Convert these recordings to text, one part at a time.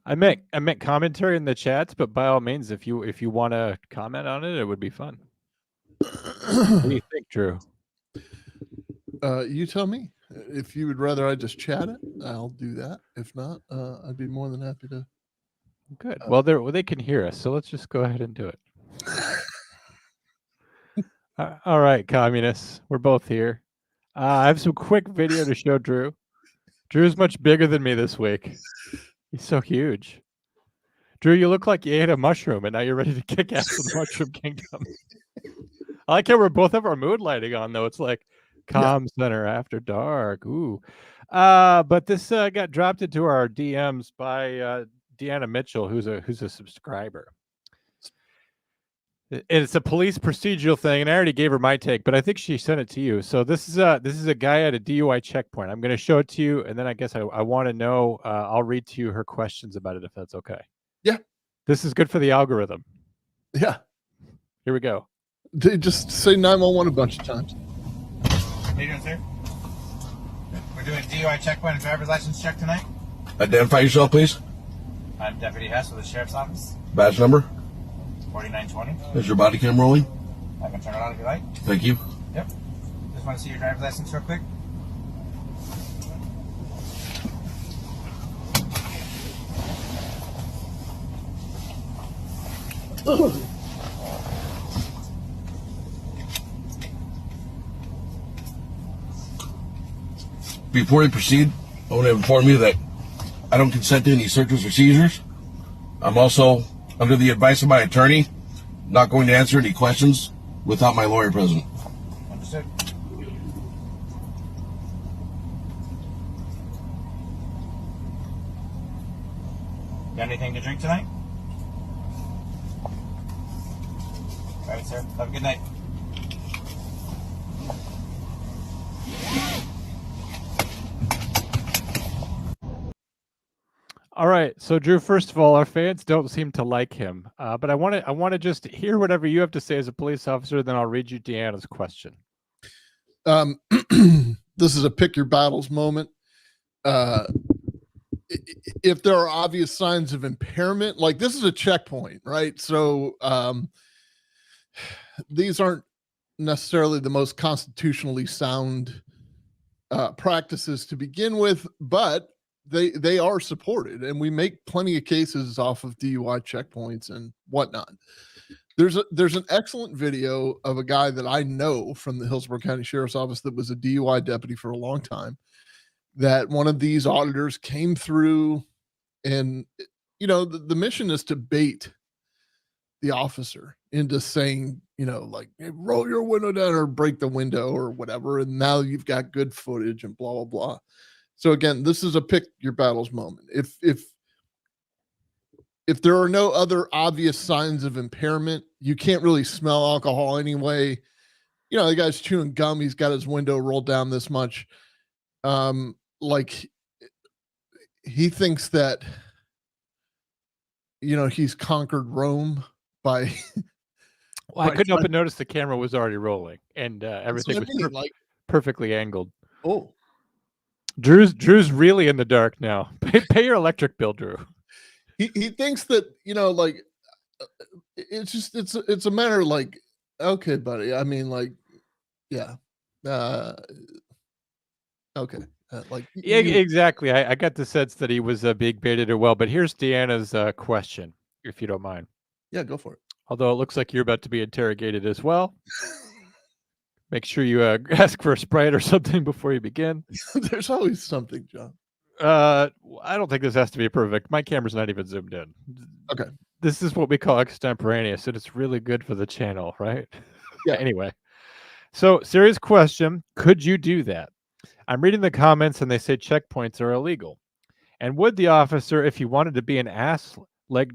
I meant commentary in the chats, but by all means, if you want to comment on it, it would be fun. What do you think, Drew? You tell me. If you would rather I just chat it, I'll do that. If not, I'd be more than happy to. Good. Well, they can hear us, so let's just go ahead and do it. All right, communists, we're both here. I have some quick video to show Drew. Drew's much bigger than me this week. He's so huge. Drew, you look like you ate a mushroom, and now you're ready to kick ass in the Mushroom Kingdom. I like how we both have our mood lighting on, though. It's like Comm Center After Dark. Ooh. But this got dropped into our DMs by Deanna Mitchell, who's a subscriber. It's a police procedural thing, and I already gave her my take, but I think she sent it to you. So this is a guy at a DUI checkpoint. I'm going to show it to you, and then I guess I want to know. I'll read to you her questions about it, if that's okay. Yeah. This is good for the algorithm. Yeah. Here we go. They just say 911 a bunch of times. How you doing, sir? We're doing a DUI checkpoint and driver's license check tonight. Identify yourself, please. I'm Deputy Hess with the Sheriff's Office. Badge number. 4920. Is your body cam rolling? I can turn it on if you like. Thank you. Yep. Just want to see your driver's license real quick. Before we proceed, I want to inform you that I don't consent to any searches or seizures. I'm also, under the advice of my attorney, not going to answer any questions without my lawyer present. Understood. Got anything to drink tonight? All right, sir. Have a good night. All right, so Drew, first of all, our fans don't seem to like him, but I want to just hear whatever you have to say as a police officer. Then I'll read you Deanna's question. This is a pick your battles moment. If there are obvious signs of impairment, like this is a checkpoint, right? So these aren't necessarily the most constitutionally sound practices to begin with, but they are supported, and we make plenty of cases off of DUI checkpoints and whatnot. There's an excellent video of a guy that I know from the Hillsborough County Sheriff's Office that was a DUI deputy for a long time, that one of these auditors came through, and the mission is to bait the officer into saying, like, hey, roll your window down or break the window or whatever, and now you've got good footage and blah blah blah. So again, this is a pick your battles moment. If there are no other obvious signs of impairment, you can't really smell alcohol anyway. The guy's chewing gum. He's got his window rolled down this much. Like he thinks that, he's conquered Rome by. Well, I couldn't help but notice the camera was already rolling, and everything was perfectly angled. Oh. Drew's really in the dark now. Pay your electric bill, Drew. He thinks that, like, it's a matter of like, okay, buddy. I mean, like, yeah. Okay. Yeah, exactly. I got the sense that he was being baited as well. But here's Deanna's question, if you don't mind. Yeah, go for it. Although it looks like you're about to be interrogated as well. Make sure you ask for a Sprite or something before you begin. There's always something, John. I don't think this has to be perfect. My camera's not even zoomed in. Okay. This is what we call extemporaneous, and it's really good for the channel, right? Yeah. Anyway. So, serious question. Could you do that? I'm reading the comments, and they say checkpoints are illegal. And would the officer, if he wanted to be an ass like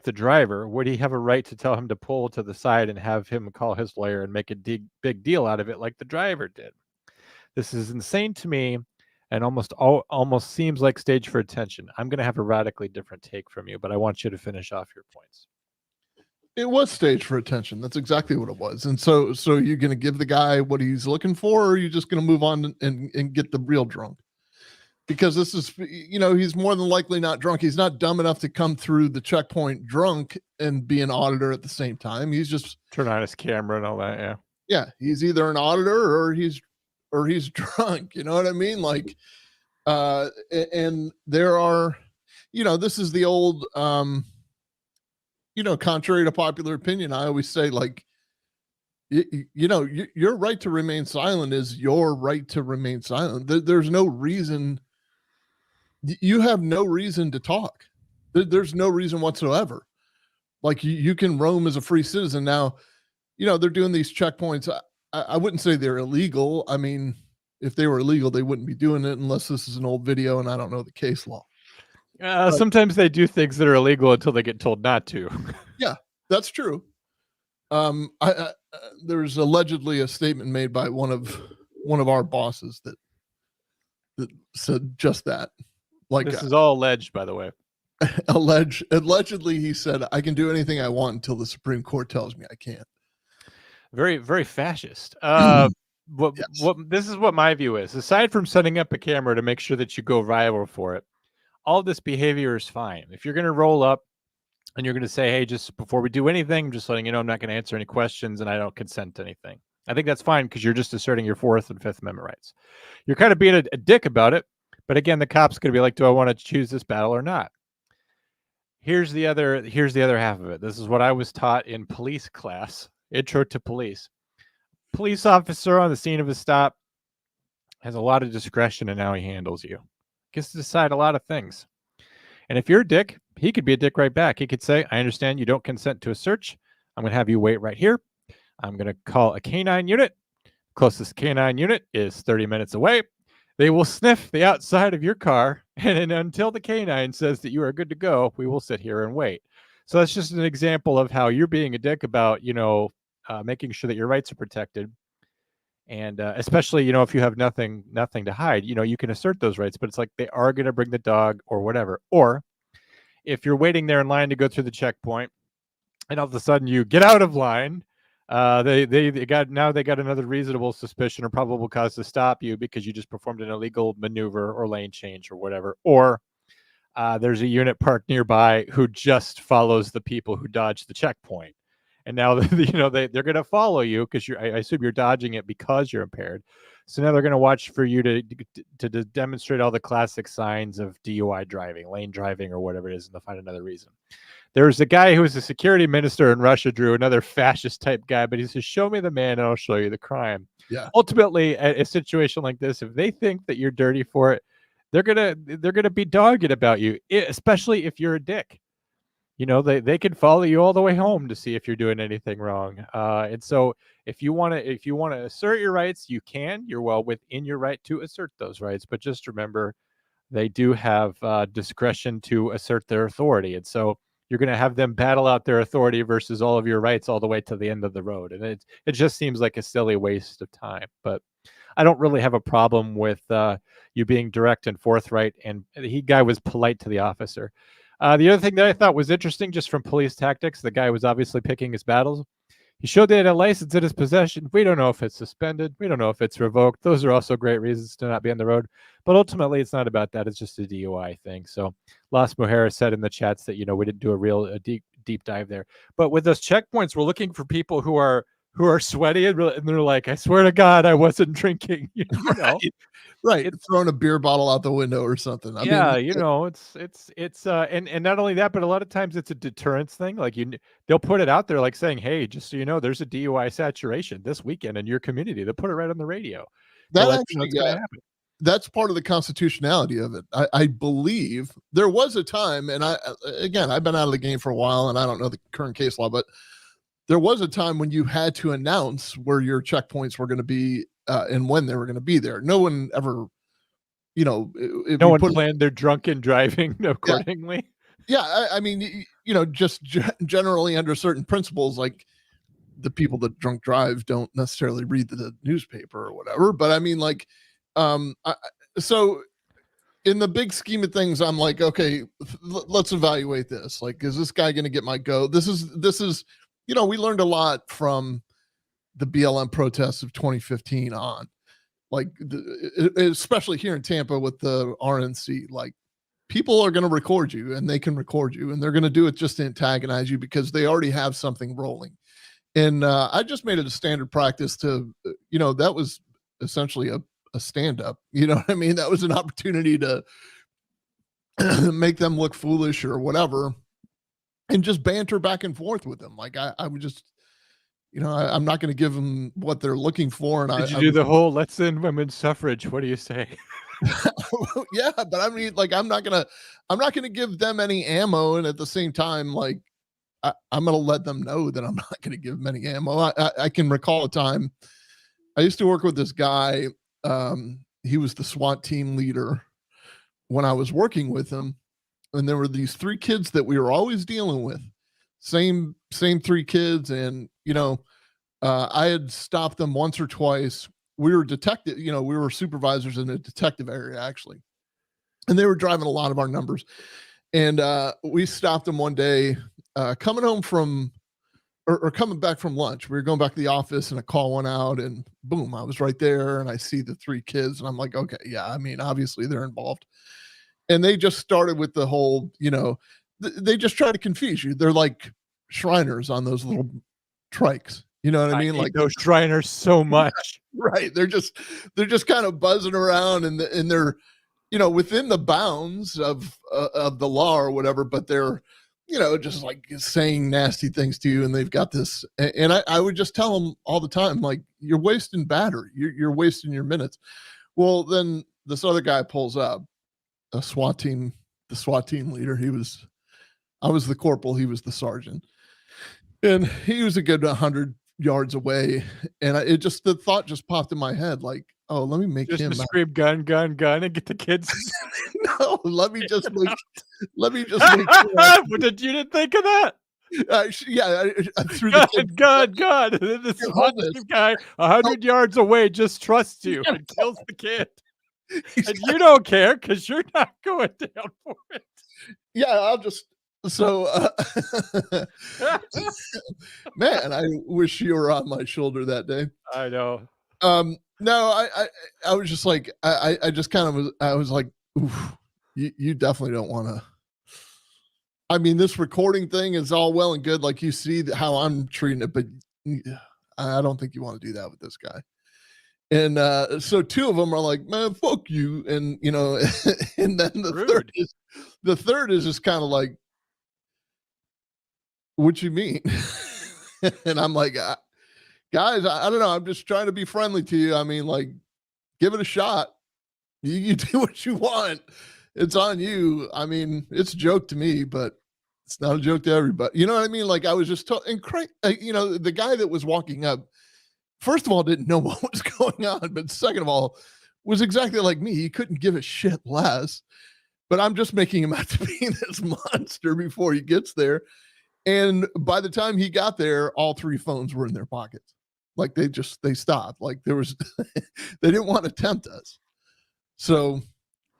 the driver, would he have a right to tell him to pull to the side and have him call his lawyer and make a big deal out of it like the driver did? This is insane to me and almost seems like stage for attention. I'm going to have a radically different take from you, but I want you to finish off your points. It was staged for attention. That's exactly what it was. And so you're going to give the guy what he's looking for, or are you just going to move on and get the real drunk? because this is, he's more than likely not drunk. He's not dumb enough to come through the checkpoint drunk and be an auditor at the same time. He's just turn on his camera and all that. Yeah. Yeah. He's either an auditor or he's drunk. You know what I mean? Like, and there are, this is the old, contrary to popular opinion, I always say, like, your right to remain silent is your right to remain silent. There's no reason. You have no reason to talk. There's no reason whatsoever. Like, you can roam as a free citizen. Now, they're doing these checkpoints. I wouldn't say they're illegal. I mean, if they were illegal, they wouldn't be doing it unless this is an old video and I don't know the case law. Sometimes they do things that are illegal until they get told not to. Yeah, that's true. There's allegedly a statement made by one of our bosses that said just that. Like, this is all alleged, by the way. Allegedly, he said, "I can do anything I want until the Supreme Court tells me I can't." Very, very fascist. Yes. This is what my view is. Aside from setting up a camera to make sure that you go viral for it, all this behavior is fine. If you're going to roll up and you're going to say, "Hey, just before we do anything, I'm just letting you know I'm not going to answer any questions and I don't consent to anything," I think that's fine because you're just asserting your Fourth and Fifth Amendment rights. You're kind of being a dick about it, but again, the cop's going to be like, "Do I want to choose this battle or not?" Here's the other half of it. This is what I was taught in police class, Intro to Police. Police officer on the scene of a stop has a lot of discretion in how he handles you. Gets to decide a lot of things. And if you're a dick, he could be a dick right back. He could say, "I understand you don't consent to a search. I'm going to have you wait right here. I'm going to call a canine unit. Closest canine unit is 30 minutes away. They will sniff the outside of your car, and until the canine says that you are good to go, we will sit here and wait." So that's just an example of how you're being a dick about, making sure that your rights are protected. And especially, if you have nothing to hide, you can assert those rights, but it's like they are going to bring the dog or whatever. Or if you're waiting there in line to go through the checkpoint and all of a sudden you get out of line, they got another reasonable suspicion or probable cause to stop you because you just performed an illegal maneuver or lane change or whatever. Or there's a unit parked nearby who just follows the people who dodged the checkpoint. And now, they're going to follow you because I assume you're dodging it because you're impaired. So now they're going to watch for you to demonstrate all the classic signs of DUI driving, lane driving, or whatever it is, and they'll find another reason. There's a guy who was a security minister in Russia, Drew, another fascist type guy, but he says, "Show me the man and I'll show you the crime." Yeah. Ultimately, a situation like this, if they think that you're dirty for it, they're gonna be dogged about you, especially if you're a dick. They can follow you all the way home to see if you're doing anything wrong. And so if you want to assert your rights, you can. You're well within your right to assert those rights. But just remember, they do have discretion to assert their authority. And so you're going to have them battle out their authority versus all of your rights all the way to the end of the road. And it just seems like a silly waste of time. But I don't really have a problem with you being direct and forthright. And the guy was polite to the officer. The other thing that I thought was interesting, just from police tactics, the guy was obviously picking his battles. He showed they had a license in his possession. We don't know if it's suspended. We don't know if it's revoked. Those are also great reasons to not be on the road. But ultimately, it's not about that. It's just a DUI thing. So Las Mujeres said in the chats that, we didn't do a deep dive there. But with those checkpoints, we're looking for people who are sweaty and they're like, "I swear to God, I wasn't drinking." Right. It's throwing a beer bottle out the window or something. I mean, it's and not only that, but a lot of times it's a deterrence thing. Like they'll put it out there, like saying, "Hey, just so you know, there's a DUI saturation this weekend in your community." They'll put it right on the radio. That actually, that's part of the constitutionality of it. I believe there was a time, and I've been out of the game for a while, and I don't know the current case law, but there was a time when you had to announce where your checkpoints were going to be and when they were going to be there. No one ever, no one planned their drunken driving accordingly. Yeah. I mean, just generally under certain principles, like the people that drunk drive don't necessarily read the newspaper or whatever. But I mean, like, so in the big scheme of things, I'm like, okay, let's evaluate this. Like, is this guy going to get my go? This is, we learned a lot from the BLM protests of 2015 on. Like especially here in Tampa with the RNC, like people are going to record you and they can record you and they're going to do it just to antagonize you because they already have something rolling. And I just made it a standard practice to, that was essentially a stand-up. You know what I mean? That was an opportunity to make them look foolish or whatever and just banter back and forth with them. Like I would just, I'm not going to give them what they're looking for. And Did you do the whole let's end women's suffrage? What do you say? Yeah, but I mean, like, I'm not gonna give them any ammo, and at the same time, like, I'm gonna let them know that I'm not gonna give them any ammo. I can recall a time I used to work with this guy. He was the SWAT team leader when I was working with him, and there were these 3 kids that we were always dealing with, same 3 kids, and I had stopped them once or twice. We were we were supervisors in a detective area actually. And they were driving a lot of our numbers. And we stopped them one day coming home from, or coming back from lunch. We were going back to the office and a call went out and boom, I was right there and I see the 3 kids and I'm like, okay, yeah, I mean, obviously they're involved. And they just started with the whole, they just try to confuse you. They're like Shriners on those little trikes. You know what I mean? Like those Shriners so much. Right. They're just kind of buzzing around and they're, within the bounds of the law or whatever, but they're, just like saying nasty things to you. And they've got this, and I would just tell them all the time, like, you're wasting battery. You're wasting your minutes. Well, then this other guy pulls up, the SWAT team leader. I was the corporal. He was the sergeant. And he was a good 100 yards away, and the thought just popped in my head, like, oh, let me make just him scream gun, gun, gun, and get the kids. No, let me just make. But you didn't think of that? Yeah, I threw gun. And then this guy 100 yards away just trusts you and kills the kid, and you don't care because you're not going down for it. Yeah, I'll just. So, man, I wish you were on my shoulder that day. I know. No, I was just like, I just kind of was, I was like, oof, you definitely don't want to. I mean, this recording thing is all well and good. Like, you see how I'm treating it, but I don't think you want to do that with this guy. And so 2 of them are like, man, fuck you. And, and then the third is just kind of like, what you mean? And I'm like, guys, I don't know. I'm just trying to be friendly to you. I mean, like, give it a shot. You do what you want. It's on you. I mean, it's a joke to me, but it's not a joke to everybody. You know what I mean? Like, I was just the guy that was walking up, first of all, didn't know what was going on, but second of all, was exactly like me. He couldn't give a shit less. But I'm just making him out to be this monster before he gets there. And by the time he got there, all 3 phones were in their pockets. Like, they stopped. Like, there was, they didn't want to tempt us. So,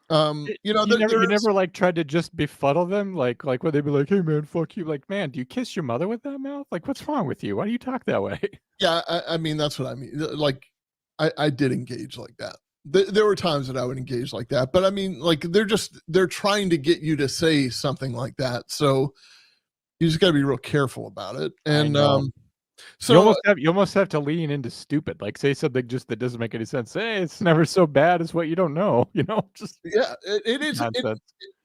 you never like tried to just befuddle them. Like when they'd be like, hey man, fuck you. Like, man, do you kiss your mother with that mouth? Like, what's wrong with you? Why do you talk that way? Yeah. I mean, that's what I mean. Like, I did engage like that. There were times that I would engage like that, but I mean, like, they're trying to get you to say something like that. So you just got to be real careful about it. And so you almost have to lean into stupid, like say something just that doesn't make any sense. Hey, it's never so bad as what you don't know. Just yeah, it is.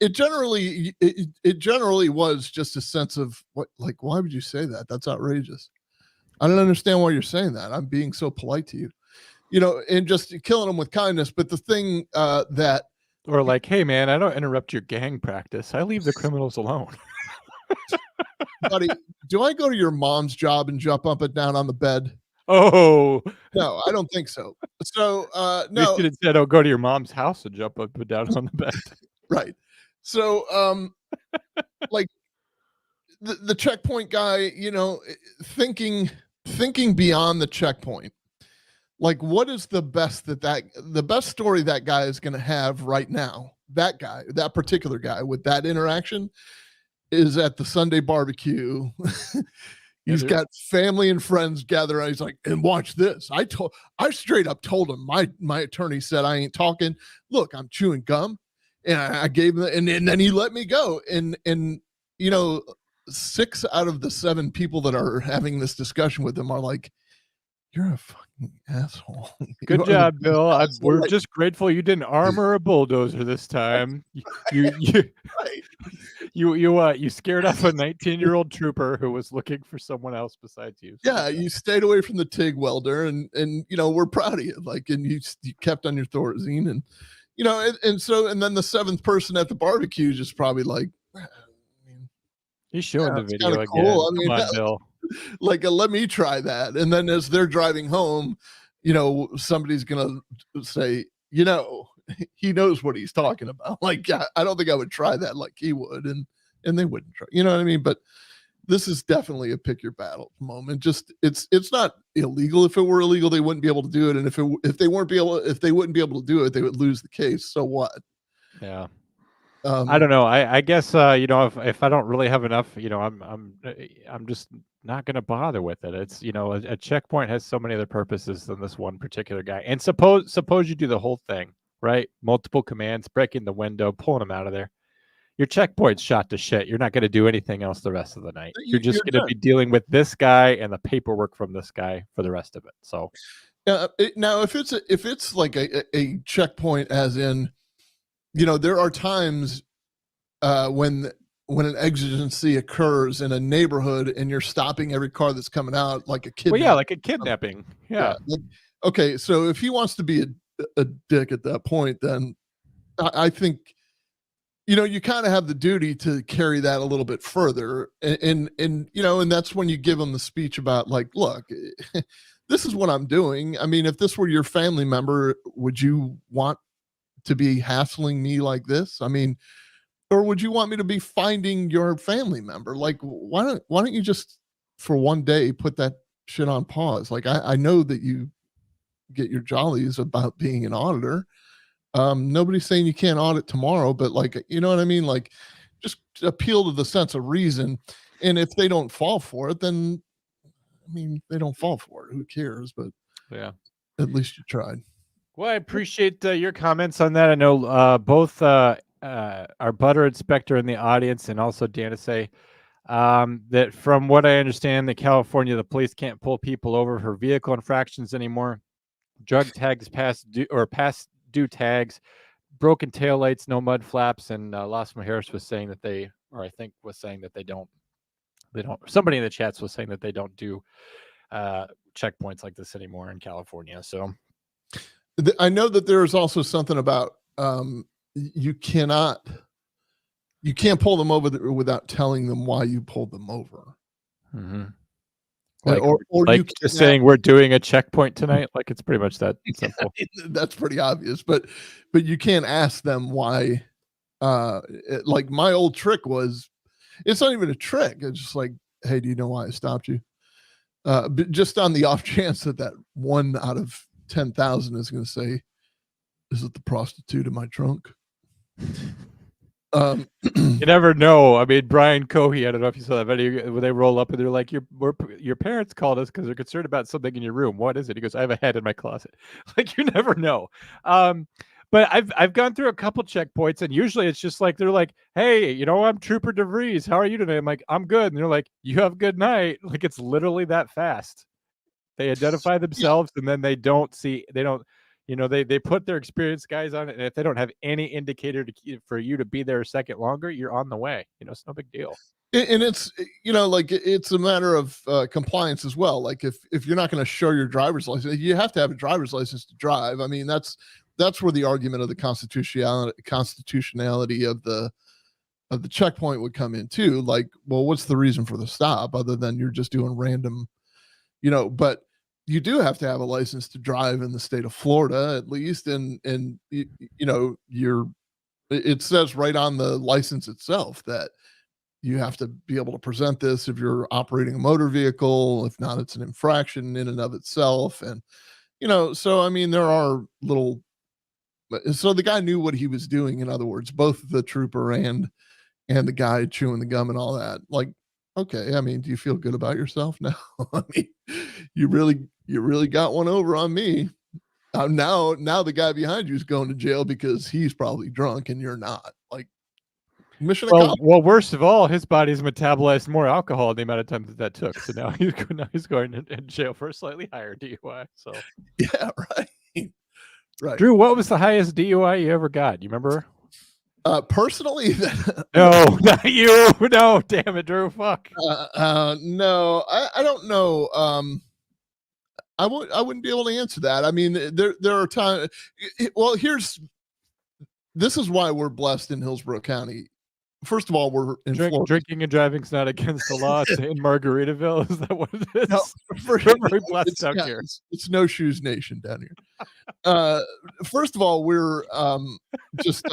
It generally was just a sense of what, like, why would you say that? That's outrageous. I don't understand why you're saying that. I'm being so polite to you, and just killing them with kindness. But the thing or like, hey man, I don't interrupt your gang practice. I leave the criminals alone. Buddy, do I go to your mom's job and jump up and down on the bed? Oh no, I don't think so. So no, you should have said, "Oh, go to your mom's house and jump up and down on the bed." Right. So like the checkpoint guy, thinking beyond the checkpoint. Like, what is the best story that guy is going to have right now? That particular guy with that interaction is at the Sunday barbecue He's got family and friends gathered. He's like, and watch this. I straight up told him, my attorney said I ain't talking. Look, I'm chewing gum. And I gave him, and then he let me go. And, you know, 6 out of the 7 people that are having this discussion with him are like, you're a fucking asshole. Good job, Bill. We're just grateful you didn't armor a bulldozer this time. You scared off a 19-year-old trooper who was looking for someone else besides you. Yeah, you stayed away from the TIG welder, and you know, we're proud of you. Like, and you kept on your Thorazine, and you know, and then the 7th person at the barbecue just probably like, he's showing the video again. Cool. I mean, come on, Bill. Like, let me try that. And then as they're driving home, you know, somebody's gonna say, you know, he knows what he's talking about. Like, I don't think I would try that like he would, and they wouldn't try. You know what I mean? But this is definitely a pick your battle moment. Just it's not illegal. If it were illegal, they wouldn't be able to do it. And if they wouldn't be able to do it, they would lose the case. So what? Yeah. I don't know. I guess you know, if I don't really have enough, you know, I'm just not going to bother with it. It's, you know, a checkpoint has so many other purposes than this one particular guy. And suppose you do the whole thing, right? Multiple commands, breaking the window, pulling him out of there. Your checkpoint's shot to shit. You're not going to do anything else the rest of the night. You're just going to be dealing with this guy and the paperwork from this guy for the rest of it. So now if it's like a checkpoint, as in, you know, there are times when an exigency occurs in a neighborhood and you're stopping every car that's coming out, like a kidnapping. Well, yeah, like a kidnapping. Yeah. Okay, so if he wants to be a dick at that point, then I think, you know, you kind of have the duty to carry that a little bit further. And you know, and that's when you give him the speech about, like, look, this is what I'm doing. I mean, if this were your family member, would you want to be hassling me like this? I mean, or would you want me to be finding your family member? Like, why don't you just for one day put that shit on pause? Like, I know that you get your jollies about being an auditor. Nobody's saying you can't audit tomorrow, but, like, you know what I mean? Like, just appeal to the sense of reason. And if they don't fall for it, then, I mean, they don't fall for it. Who cares? But yeah, at least you tried. Well, I appreciate your comments on that. I know both our butter inspector in the audience and also Dana say that from what I understand, in California, the police can't pull people over for vehicle infractions anymore. Drug tags past due tags, broken taillights, no mud flaps, and Las Mujeres was saying that they don't. Somebody in the chats was saying that they don't do checkpoints like this anymore in California. So I know that there is also something about you can't pull them over without telling them why you pulled them over. Mm-hmm. Or like you just saying we're doing a checkpoint tonight. Like, it's pretty much that simple. That's pretty obvious, but you can't ask them why. Like, my old trick was, it's not even a trick. It's just like, hey, do you know why I stopped you? But just on the off chance that 1 out of 10,000 is going to say, is it the prostitute in my trunk? You never know. I mean, Brian Cohey, I don't know if you saw that video where they roll up and they're like, your parents called us because they're concerned about something in your room. What is it? He goes, I have a head in my closet. Like, you never know. But I've gone through a couple checkpoints, and usually it's just like, they're like, hey, you know, I'm Trooper DeVries. How are you today? I'm like, I'm good. And they're like, you have a good night. Like, it's literally that fast. They identify themselves, and then they don't, you know, they put their experienced guys on it, and if they don't have any indicator for you to be there a second longer, you're on the way. You know, it's no big deal. And it's, you know, like, it's a matter of compliance as well. Like, if you're not going to show your driver's license, you have to have a driver's license to drive. I mean, that's where the argument of the constitutionality of the checkpoint would come in too. Like, well, what's the reason for the stop other than you're just doing random, you know? But you do have to have a license to drive in the state of Florida, at least. And you know, it says right on the license itself that you have to be able to present this if you're operating a motor vehicle. If not, it's an infraction in and of itself. And, you know, so, I mean, there are so the guy knew what he was doing. In other words, both the trooper and the guy chewing the gum and all that. Like, Okay, I mean, do you feel good about yourself now? I mean, you really got one over on me. Now the guy behind you is going to jail because he's probably drunk and you're not. Like, mission accomplished. Well, worst of all, his body's metabolized more alcohol in the amount of time that took. So now he's going in jail for a slightly higher DUI. So Yeah, right. Right. Drew, what was the highest DUI you ever got? You remember? Personally, No, not you. No, damn it, Drew. Fuck. no, I don't know. I wouldn't be able to answer that. I mean, there are times. Well, this is why we're blessed in Hillsborough County. First of all, we're in Florida. Drinking and driving's not against the law. It's in Margaritaville. Is that what it is? No, we're very blessed out here. It's no shoes nation down here. First of all, we're just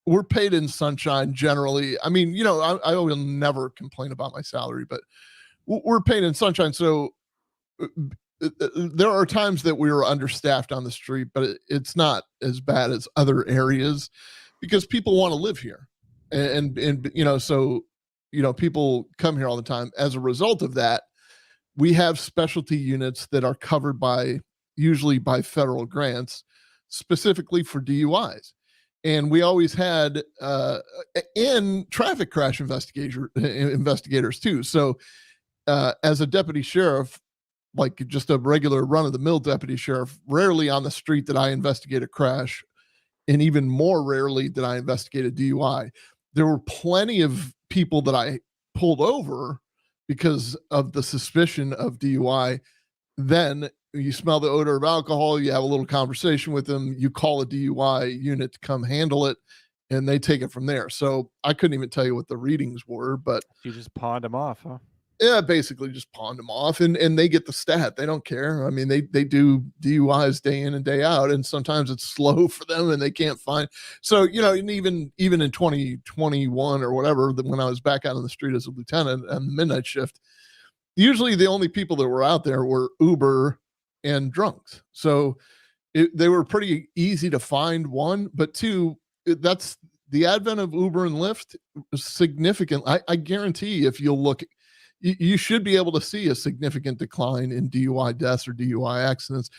we're paid in sunshine generally. I mean, I will never complain about my salary, but we're paid in sunshine. So there are times that we are understaffed on the street, but it's not as bad as other areas because people want to live here. And so people come here all the time. As a result of that, we have specialty units that are covered usually by federal grants, specifically for DUIs. And we always had and traffic crash investigators too. So as a deputy sheriff, like just a regular run-of-the-mill deputy sheriff, rarely on the street did I investigate a crash, and even more rarely did I investigate a DUI. There were plenty of people that I pulled over because of the suspicion of DUI. Then you smell the odor of alcohol, you have a little conversation with them, you call a DUI unit to come handle it, and they take it from there. So I couldn't even tell you what the readings were, but you just pawned them off, huh? Yeah, basically just pawned them off, and they get the stat. They don't care. I mean, they do DUIs day in and day out, and sometimes it's slow for them, and they can't find. So and even in 2021 or whatever, when I was back out on the street as a lieutenant on the midnight shift, usually the only people that were out there were Uber and drunks. So they were pretty easy to find. One, but two, that's the advent of Uber and Lyft. Significant. I guarantee if you'll look. You should be able to see a significant decline in DUI deaths or DUI accidents,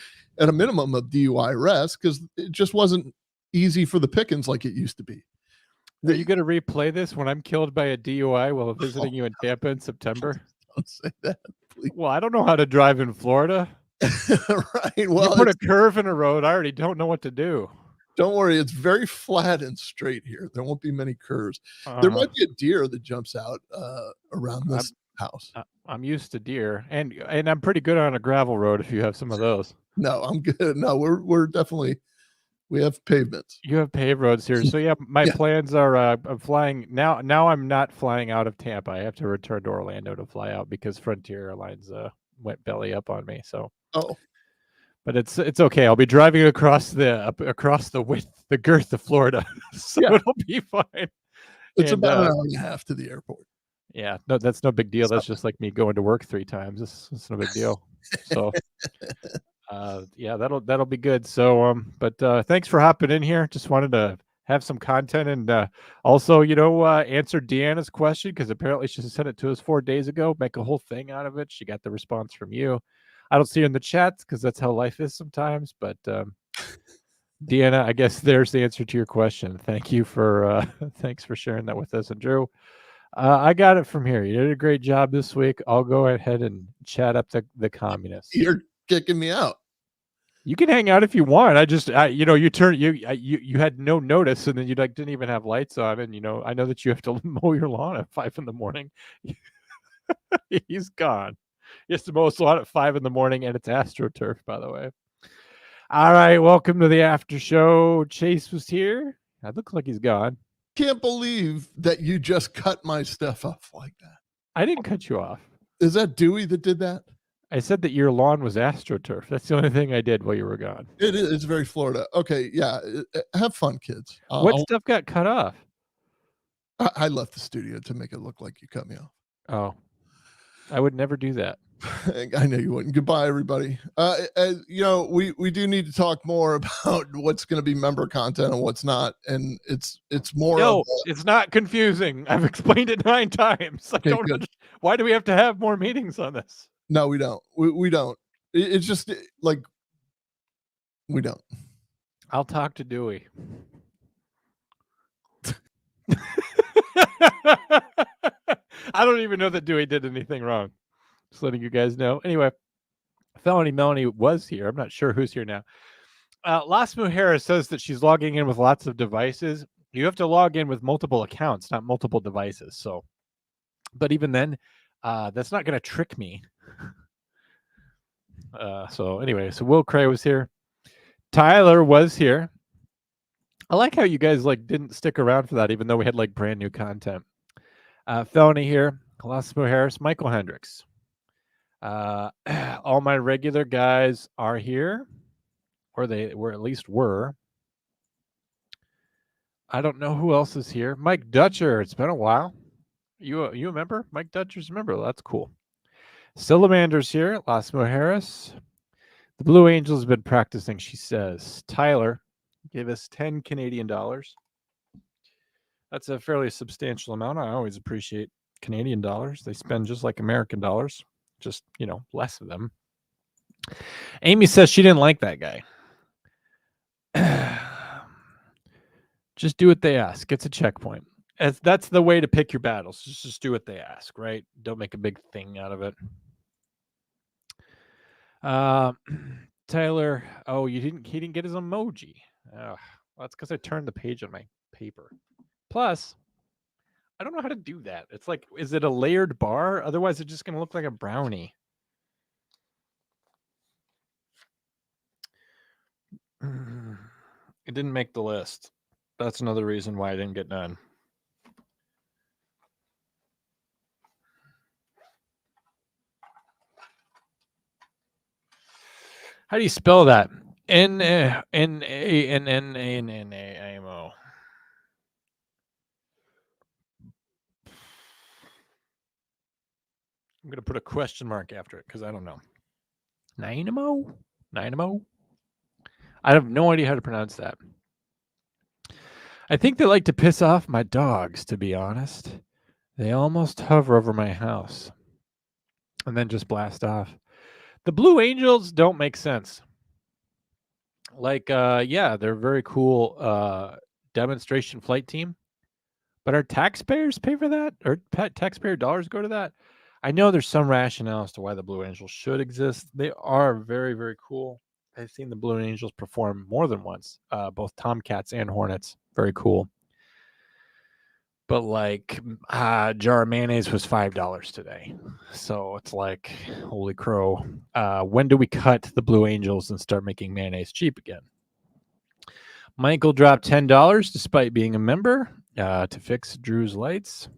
at a minimum of DUI arrests, because it just wasn't easy for the pickings like it used to be. Are you going to replay this when I'm killed by a DUI while visiting you in Tampa in September? Don't say that, please. Well, I don't know how to drive in Florida. Right. Well, you put a curve in a road. I already don't know what to do. Don't worry. It's very flat and straight here. There won't be many curves. There might be a deer that jumps out around this house. I'm used to deer, and I'm pretty good on a gravel road if you have some of those. No, I'm good. No, we're definitely, we have pavements. You have paved roads here. So yeah, my plans are I'm flying now. Now I'm not flying out of Tampa. I have to return to Orlando to fly out because Frontier Airlines went belly up on me. So but it's okay. I'll be driving across the width, the girth of Florida, so it'll be fine. It's about an hour and a half to the airport. Yeah, no, that's no big deal. That's just like me going to work 3 times. It's no big deal. So, yeah, that'll be good. So, but thanks for hopping in here. Just wanted to have some content and also, answer Deanna's question because apparently she sent it to us 4 days ago. Make a whole thing out of it. She got the response from you. I don't see her in the chats because that's how life is sometimes. But Deanna, I guess there's the answer to your question. Thank you for thanks for sharing that with us. And Drew, I got it from here. You did a great job this week. I'll go ahead and chat up the communists. You're kicking me out. You can hang out if you want. You had no notice, and then you didn't even have lights on, and I know that you have to mow your lawn at 5 a.m. He's gone. He has to mow his lawn at 5 a.m, and it's AstroTurf, by the way. All right, welcome to the after show. Chase was here. It looks like he's gone. Can't believe that you just cut my stuff off like that. I didn't cut you off. Is that Dewey that did that? I said that your lawn was AstroTurf. That's the only thing I did while you were gone. It is. It's very Florida. Okay, yeah. Have fun, kids. What stuff got cut off? I left the studio to make it look like you cut me off. Oh, I would never do that. I know you wouldn't. Goodbye, everybody. We do need to talk more about what's going to be member content and what's not, and it's more of No, it's not confusing. I've explained it 9 times. I Okay, don't good. understand. Why do we have to have more meetings on this? No, we don't. We don't. It's just like we don't. I'll talk to Dewey. I don't even know that Dewey did anything wrong. Just letting you guys know. Anyway, Felony Melanie was here. I'm not sure who's here now. Las Mujeres says that she's logging in with lots of devices. You have to log in with multiple accounts, not multiple devices. So, but even then, that's not going to trick me. So anyway, so Will Cray was here. Tyler was here. I like how you guys like didn't stick around for that, even though we had like brand new content. Felony here, Las Mujeres, Michael Hendricks. All my regular guys are here, or they were at least were. I don't know who else is here. Mike Dutcher. It's been a while. You remember? Mike Dutcher's a member. That's cool. Salamander's here. Las Mujeres. The Blue Angels have been practicing, she says. Tyler gave us 10 Canadian dollars. That's a fairly substantial amount. I always appreciate Canadian dollars. They spend just like American dollars, just, less of them. Amy says she didn't like that guy. Just do what they ask. It's a checkpoint. That's the way to pick your battles. Just do what they ask, right? Don't make a big thing out of it. Taylor, he didn't get his emoji. Well, that's because I turned the page on my paper. Plus, I don't know how to do that. It's like, is it a layered bar? Otherwise, it's just going to look like a brownie. It didn't make the list. That's another reason why I didn't get done. How do you spell that? N-A-N-N-A-N-N-A-M-O. I'm going to put a question mark after it because I don't know. Nynamo? I have no idea how to pronounce that. I think they like to piss off my dogs, to be honest. They almost hover over my house and then just blast off. The Blue Angels don't make sense. Like, they're very cool demonstration flight team. But our taxpayers pay for that? Or taxpayer dollars go to that? I know there's some rationale as to why the Blue Angels should exist. They are very, very cool. I've seen the Blue Angels perform more than once, both Tomcats and Hornets. Very cool. But like, a jar of mayonnaise was $5 today. So it's like, holy crow. When do we cut the Blue Angels and start making mayonnaise cheap again? Michael dropped $10 despite being a member to fix Drew's lights.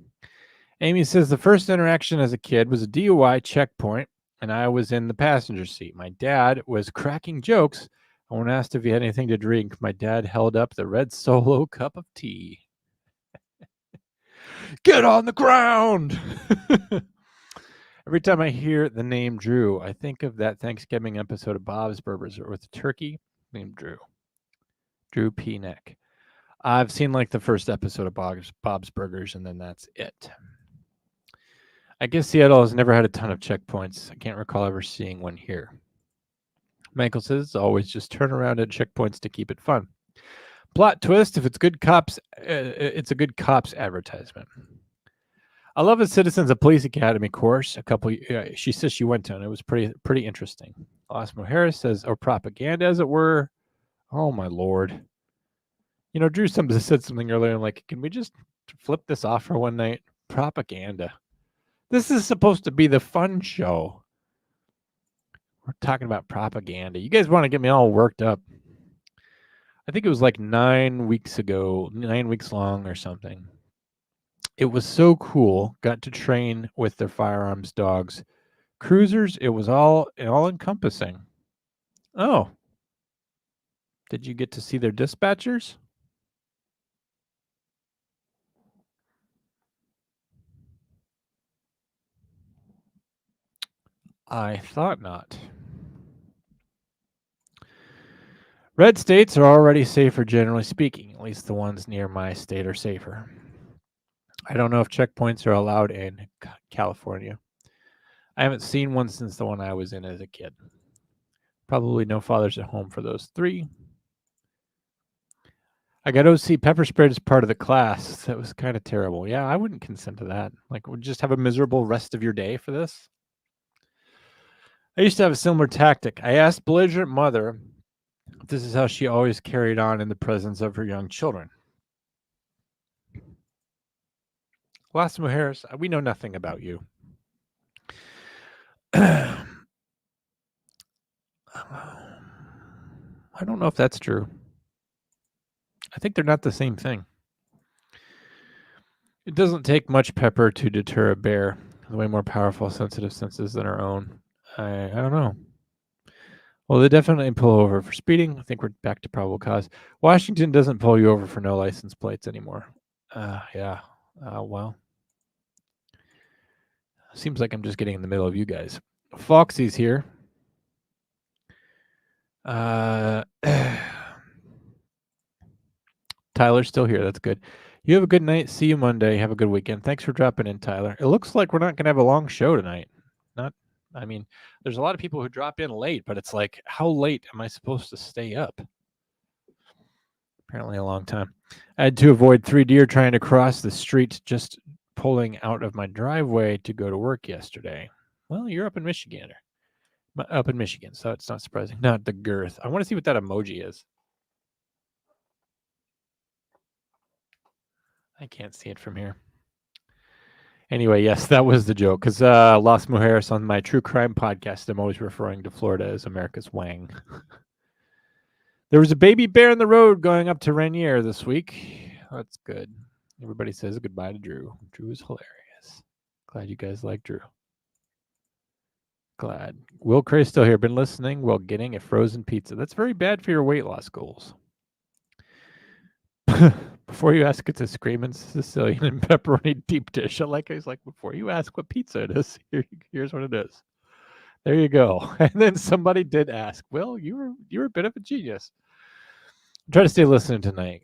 Amy says the first interaction as a kid was a DUI checkpoint, and I was in the passenger seat. My dad was cracking jokes. When asked if he had anything to drink, my dad held up the red Solo cup of tea. Get on the ground! Every time I hear the name Drew, I think of that Thanksgiving episode of Bob's Burgers with a turkey named Drew. Drew P. Neck. I've seen like the first episode of Bob's Burgers, and then that's it. I guess Seattle has never had a ton of checkpoints. I can't recall ever seeing one here. Michael says always just turn around at checkpoints to keep it fun. Plot twist: if it's good cops, it's a good cops advertisement. I love a Citizens of Police Academy course. She says she went to, and it was pretty interesting. Osmo Harris says, or propaganda, as it were. Oh my lord! Drew said something earlier. I'm like, can we just flip this off for one night? Propaganda. This is supposed to be the fun show. We're talking about propaganda. You guys want to get me all worked up. I think it was like 9 weeks ago, 9 weeks long or something. It was so cool. Got to train with their firearms dogs. Cruisers, it was all encompassing. Oh. Did you get to see their dispatchers? I thought not. Red states are already safer, generally speaking. At least the ones near my state are safer. I don't know if checkpoints are allowed in California. I haven't seen one since the one I was in as a kid. Probably no fathers at home for those 3. I got OC pepper sprayed as part of the class. That was kind of terrible. Yeah, I wouldn't consent to that. Like, would just have a miserable rest of your day for this? I used to have a similar tactic. I asked belligerent mother if this is how she always carried on in the presence of her young children. Las Mujeres, we know nothing about you. I don't know if that's true. I think they're not the same thing. It doesn't take much pepper to deter a bear. Way more powerful, sensitive senses than our own. I don't know. Well, they definitely pull over for speeding. I think we're back to probable cause. Washington doesn't pull you over for no license plates anymore. Yeah. Well. Seems like I'm just getting in the middle of you guys. Foxy's here. Tyler's still here. That's good. You have a good night. See you Monday. Have a good weekend. Thanks for dropping in, Tyler. It looks like we're not going to have a long show tonight. There's a lot of people who drop in late, but it's like, how late am I supposed to stay up? Apparently a long time. I had to avoid 3 deer trying to cross the street just pulling out of my driveway to go to work yesterday. Well, you're up in Michigan. So it's not surprising. Not the girth. I want to see what that emoji is. I can't see it from here. Anyway, yes, that was the joke. Because Las Mujeres on my true crime podcast, I'm always referring to Florida as America's Wang. There was a baby bear in the road going up to Rainier this week. That's good. Everybody says goodbye to Drew. Drew is hilarious. Glad you guys like Drew. Glad. Will Cray's still here. Been listening while getting a frozen pizza. That's very bad for your weight loss goals. Before you ask, it's a screaming Sicilian and pepperoni deep dish. I like he's like, before you ask what pizza it is, here's what it is. There you go. And then somebody did ask, well, you're a bit of a genius. Try to stay listening tonight.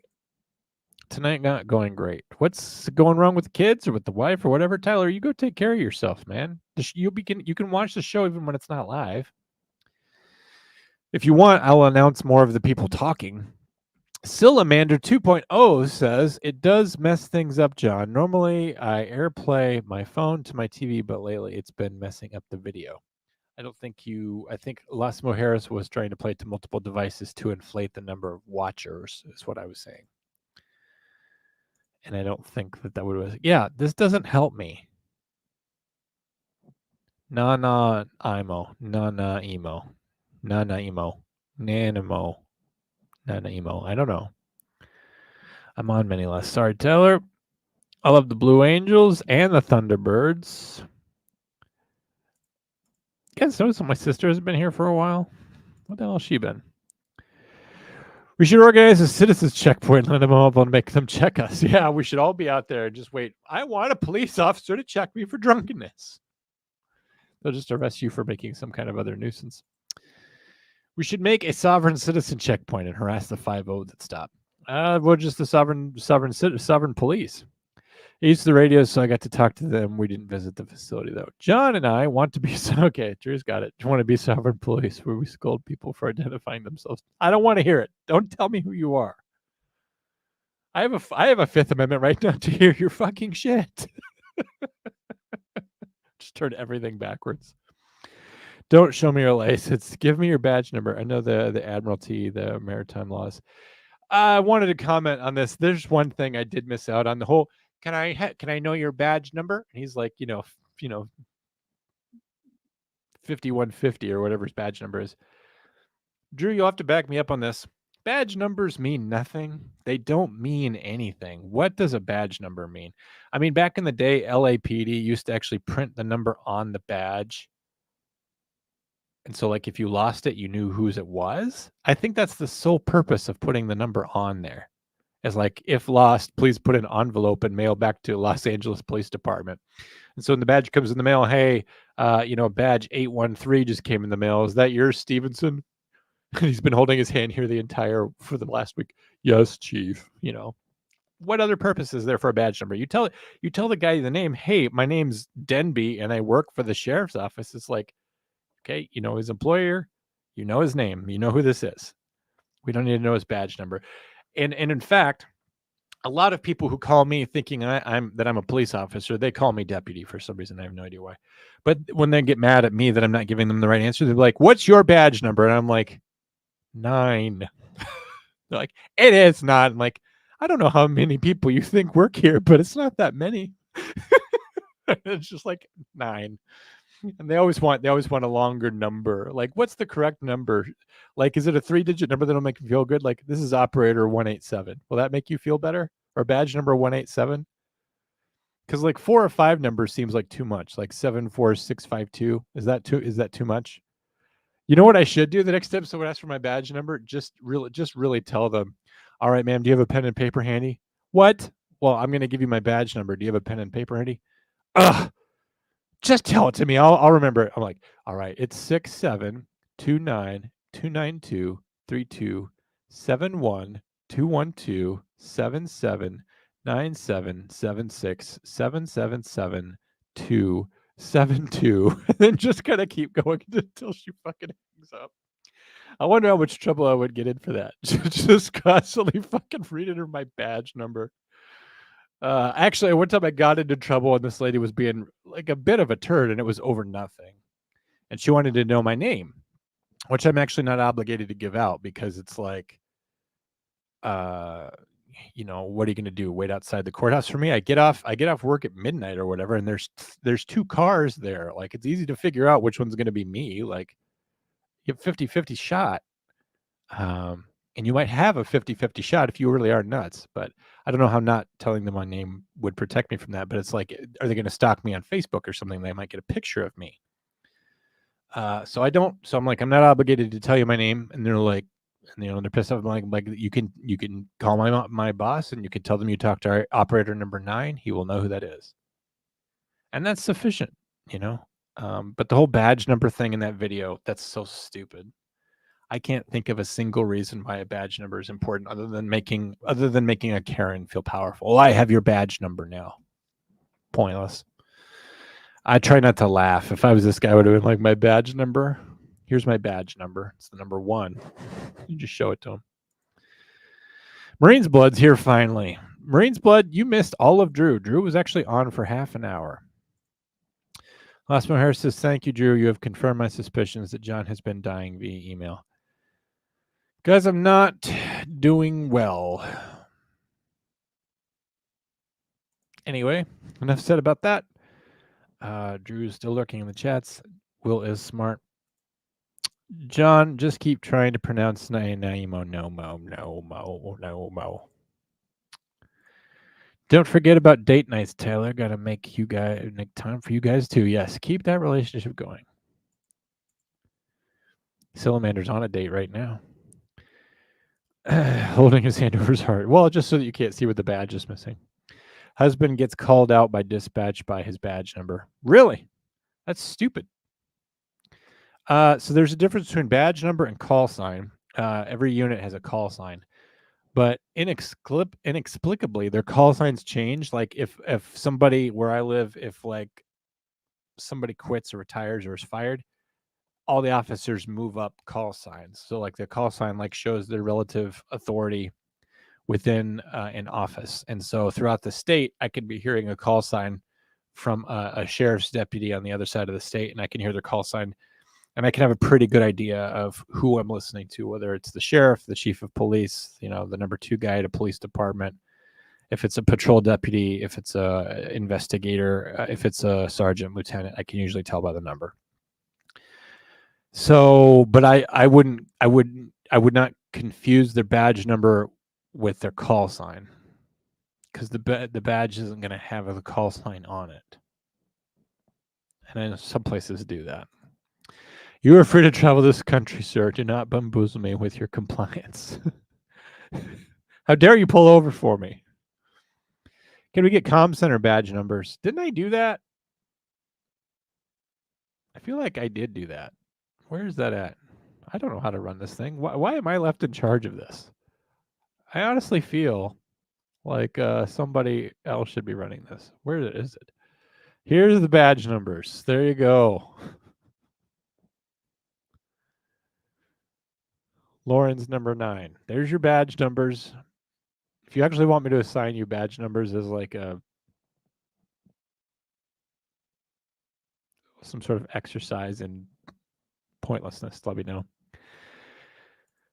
Tonight not going great. What's going wrong with the kids or with the wife or whatever? Tyler, you go take care of yourself, man. You can watch the show even when it's not live. If you want, I'll announce more of the people talking. Silamander 2.0 says, it does mess things up, John. Normally, I AirPlay my phone to my TV, but lately it's been messing up the video. I think Las Mujeres was trying to play to multiple devices to inflate the number of watchers, is what I was saying. And I don't think that would... Yeah, this doesn't help me. Nana emo. Nana emo. Nana emo. Nanimo. Nana emo. I don't know. I'm on many less. Sorry, Taylor. I love the Blue Angels and the Thunderbirds. You guys notice that my sister has been here for a while? What the hell has she been? We should organize a citizens checkpoint, let them all up and make them check us. Yeah, we should all be out there and just wait. I want a police officer to check me for drunkenness. They'll just arrest you for making some kind of other nuisance. We should make a sovereign citizen checkpoint and harass the 5-0 that stop. Well, just the sovereign police. I used the radio, so I got to talk to them. We didn't visit the facility, though. John and I want to be... Okay, Drew's got it. Want to be sovereign police, where we scold people for identifying themselves. I don't want to hear it. Don't tell me who you are. I have a Fifth Amendment right now to hear your fucking shit. Just turn everything backwards. Don't show me your license. Give me your badge number. I know the Admiralty, the maritime laws. I wanted to comment on this. There's one thing I did miss out on. The whole... Can I know your badge number? And he's like, 5150 or whatever his badge number is. Drew, you'll have to back me up on this. Badge numbers mean nothing. They don't mean anything. What does a badge number mean? I mean, back in the day, LAPD used to actually print the number on the badge. And so, like, if you lost it, you knew whose it was. I think that's the sole purpose of putting the number on there. As like, if lost, please put an envelope and mail back to Los Angeles Police Department. And so when the badge comes in the mail, hey, badge 813 just came in the mail. Is that yours, Stevenson? He's been holding his hand here for the last week. Yes, chief. What other purpose is there for a badge number? You tell the guy the name. Hey, my name's Denby, and I work for the sheriff's office. It's like, okay, you know his employer, you know his name, you know who this is. We don't need to know his badge number. And in fact, a lot of people who call me thinking I'm a police officer, they call me deputy for some reason. I have no idea why. But when they get mad at me that I'm not giving them the right answer, they're like, "What's your badge number?" And I'm like, 9. They're like, "It is not." I'm like, I don't know how many people you think work here, but it's not that many. It's just like 9. And they always want a longer number. Like, what's the correct number? Like, is it a 3-digit number that'll make you feel good? Like, this is operator 187. Will that make you feel better? Or badge number 187? Because like 4 or 5 numbers seems like too much. Like 74652. Is that too much? You know what I should do the next time someone asks for my badge number? Just really tell them, all right, ma'am, do you have a pen and paper handy? What? Well, I'm going to give you my badge number. Do you have a pen and paper handy? Ugh. Just tell it to me. I'll remember it. I'm like, all right, it's 6729232717779776777272, and then just kind of keep going until she fucking hangs up. I wonder how much trouble I would get in for that. Just constantly fucking reading her my badge number. Actually, one time I got into trouble and this lady was being like a bit of a turd, and it was over nothing. And she wanted to know my name, which I'm actually not obligated to give out because it's like, what are you going to do? Wait outside the courthouse for me? I get off work at midnight or whatever, and there's 2 cars there. Like, it's easy to figure out which one's going to be me. Like, you have 50-50 shot. And you might have a 50-50 shot if you really are nuts, but I don't know how not telling them my name would protect me from that. But it's like, are they going to stalk me on Facebook or something? They might get a picture of me. So I'm like, I'm not obligated to tell you my name. And they're like, they're pissed off. I'm like you can call my boss and you can tell them you talked to our operator number 9. He will know who that is. And that's sufficient, but the whole badge number thing in that video, that's so stupid. I can't think of a single reason why a badge number is important other than making a Karen feel powerful. Oh, I have your badge number now. Pointless. I try not to laugh. If I was this guy, I would have been like, my badge number. Here's my badge number. It's the number 1. You just show it to him. Marine's Blood's here finally. Marine's Blood, you missed all of Drew. Drew was actually on for half an hour. Last one, Harris says, thank you, Drew. You have confirmed my suspicions that John has been dying via email. Guys, I'm not doing well. Anyway, enough said about that. Drew's still lurking in the chats. Will is smart. John, just keep trying to pronounce Naimo. No. Don't forget about date nights, Taylor. Gotta make time for you guys too. Yes, keep that relationship going. Salamander's on a date right now. Holding his hand over his heart. Well, just so that you can't see what the badge is missing. Husband gets called out by dispatch by his badge number. Really? That's stupid. So there's a difference between badge number and call sign. Every unit has a call sign. But inexplicably, their call signs change. Like if somebody where I live, if like somebody quits or retires or is fired, all the officers move up call signs. So like the call sign like shows their relative authority within an office. And so throughout the state, I could be hearing a call sign from a sheriff's deputy on the other side of the state, and I can hear their call sign, and I can have a pretty good idea of who I'm listening to, whether it's the sheriff, the chief of police, the number 2 guy at a police department, if it's a patrol deputy, if it's a investigator, if it's a sergeant, lieutenant, I can usually tell by the number. So, but I would not confuse their badge number with their call sign, because the badge isn't going to have a call sign on it. And I know some places do that. You are free to travel this country, sir. Do not bamboozle me with your compliance. How dare you pull over for me? Can we get comm center badge numbers? Didn't I do that? I feel like I did do that. Where is that at? I don't know how to run this thing. Why am I left in charge of this? I honestly feel like somebody else should be running this. Where is it? Here's the badge numbers. There you go. Lauren's number 9. There's your badge numbers. If you actually want me to assign you badge numbers as like some sort of exercise in pointlessness, let me know.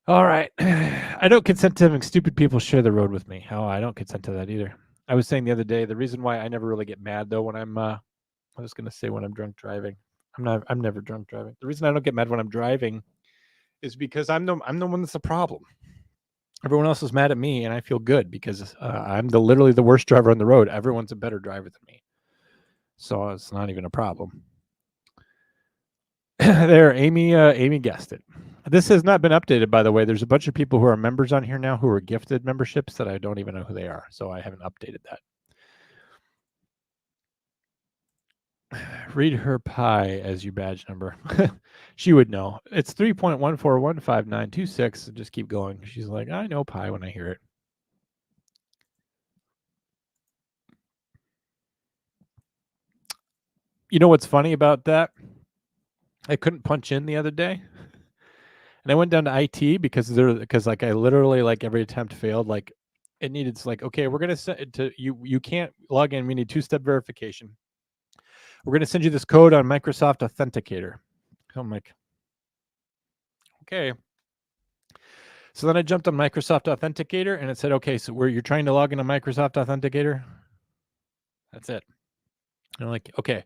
All right. I don't consent to having stupid people share the road with me. Oh, I don't consent to that either. I was saying the other day, the reason why I never really get mad though when I'm I was gonna say when I'm drunk driving. I'm never drunk driving. The reason I don't get mad when I'm driving is because I'm the one that's the problem. Everyone else is mad at me, and I feel good because I'm literally the worst driver on the road. Everyone's a better driver than me, so it's not even a problem. There, Amy guessed it. This has not been updated, by the way. There's a bunch of people who are members on here now who are gifted memberships that I don't even know who they are, so I haven't updated that. Read her pie as your badge number. She would know. It's 3.141592.6. Just keep going. She's like, I know pie when I hear it. You know what's funny about that? I couldn't punch in the other day. And I went down to IT because like I literally like every attempt failed. Like it needed like, okay, we're gonna send it to you. You can't log in. We need 2-step verification. We're gonna send you this code on Microsoft Authenticator. So I'm like, okay. So then I jumped on Microsoft Authenticator and it said, okay, so you're trying to log into Microsoft Authenticator. That's it. And I'm like, okay,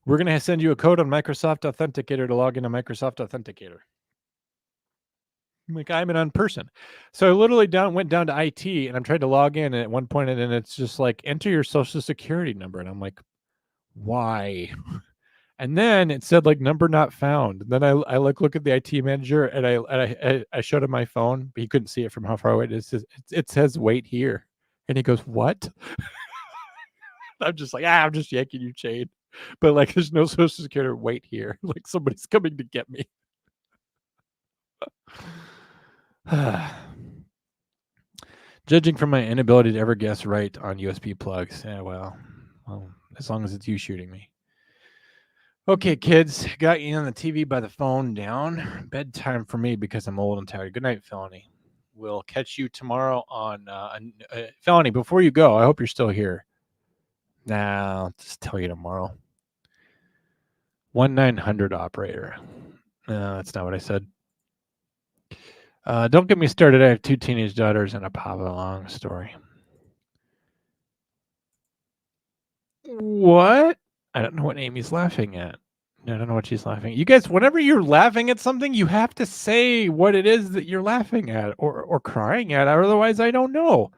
we're gonna send you a code on Microsoft Authenticator to log into Microsoft Authenticator. I'm like, I'm an unperson. So I literally went down to IT and I'm trying to log in, and at one point and it's just like, enter your social security number. And I'm like, why? And then it said like number not found. And then I like look at the IT manager and I showed him my phone, but he couldn't see it from how far away it is. It says wait here. And he goes, what? I'm just like, I'm just yanking your chain. But like there's no social security, wait here. Like somebody's coming to get me. Judging from my inability to ever guess right on USB plugs. Yeah, well, as long as it's you shooting me. Okay, kids, got you on the TV by the phone down. Bedtime for me because I'm old and tired. Good night, Felony. We'll catch you tomorrow on Felony. Before you go, I hope you're still here. Nah, I'll just tell you tomorrow. 1-900 operator. No, that's not what I said. Don't get me started. I have 2 teenage daughters and a Papa Long story. What? I don't know what Amy's laughing at. I don't know what she's laughing at. You guys, whenever you're laughing at something, you have to say what it is that you're laughing at or crying at. Otherwise, I don't know.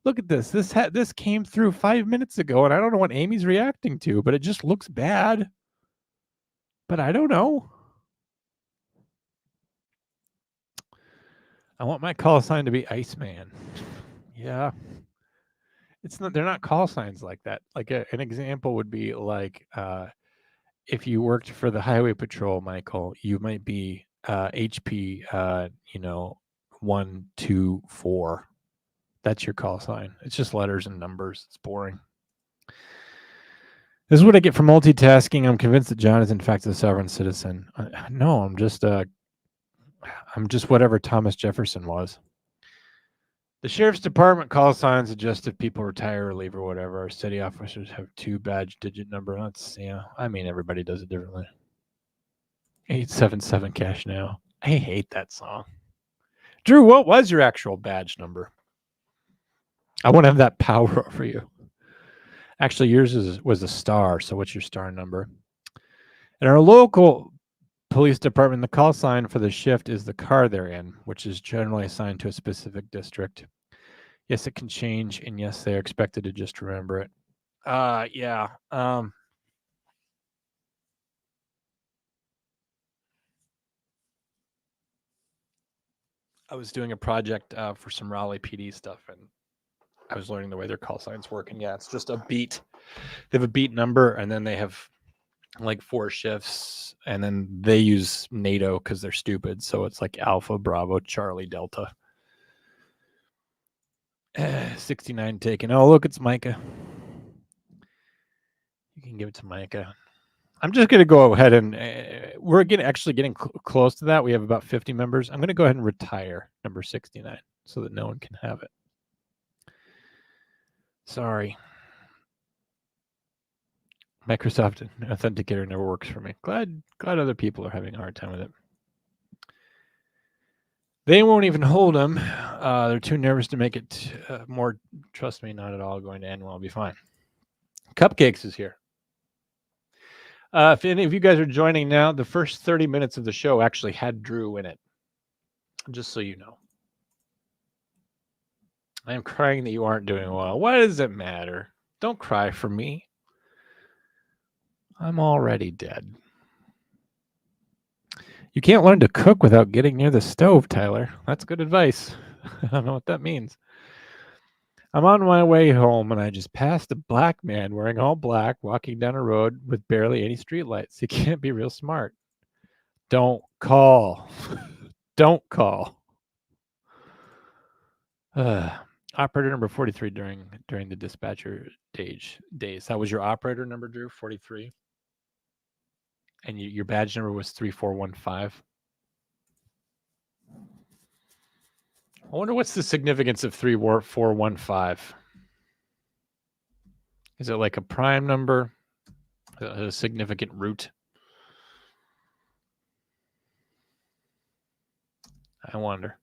Look at this. This came through 5 minutes ago, and I don't know what Amy's reacting to, but it just looks bad. But I don't know. I want my call sign to be Iceman. Yeah. It's not. They're not call signs like that. Like an example would be like if you worked for the highway patrol, Michael, you might be HP 124. That's your call sign. It's just letters and numbers. It's boring. This is what I get for multitasking. I'm convinced that John is in fact a sovereign citizen. No, I'm just whatever Thomas Jefferson was. The sheriff's department call signs adjust if people retire or leave or whatever. Our city officers have 2 badge digit number. That's, I mean, everybody does it differently. 877 cash now. I hate that song. Drew, what was your actual badge number? I want to have that power over you. Actually, yours was a star. So what's your star number? In our local police department, the call sign for the shift is the car they're in, which is generally assigned to a specific district. Yes, it can change, and yes, they're expected to just remember it. Yeah. I was doing a project for some Raleigh PD stuff, and I was learning the way their call signs work. And yeah, it's just a beat. They have a beat number, and then they have like 4 shifts, and then they use NATO because they're stupid. So it's like Alpha, Bravo, Charlie, Delta. 69 taken. Oh, look, it's Micah. You can give it to Micah. I'm just going to go ahead and we're actually getting close to that. We have about 50 members. I'm going to go ahead and retire number 69 so that no one can have it. Sorry. Microsoft Authenticator never works for me. Glad other people are having a hard time with it. They won't even hold them. They're too nervous to make it more. Trust me, not at all going to end well. I'll be fine. Cupcakes is here. If any of you guys are joining now, the first 30 minutes of the show actually had Drew in it. Just so you know. I am crying that you aren't doing well. Why does it matter? Don't cry for me. I'm already dead. You can't learn to cook without getting near the stove, Tyler. That's good advice. I don't know what that means. I'm on my way home and I just passed a black man wearing all black walking down a road with barely any streetlights. He can't be real smart. Don't call. Don't call. Operator number 43 during the dispatcher days. That was your operator number, Drew, 43? And your badge number was 3415? I wonder what's the significance of 3415? Is it like a prime number? A significant root? I wonder.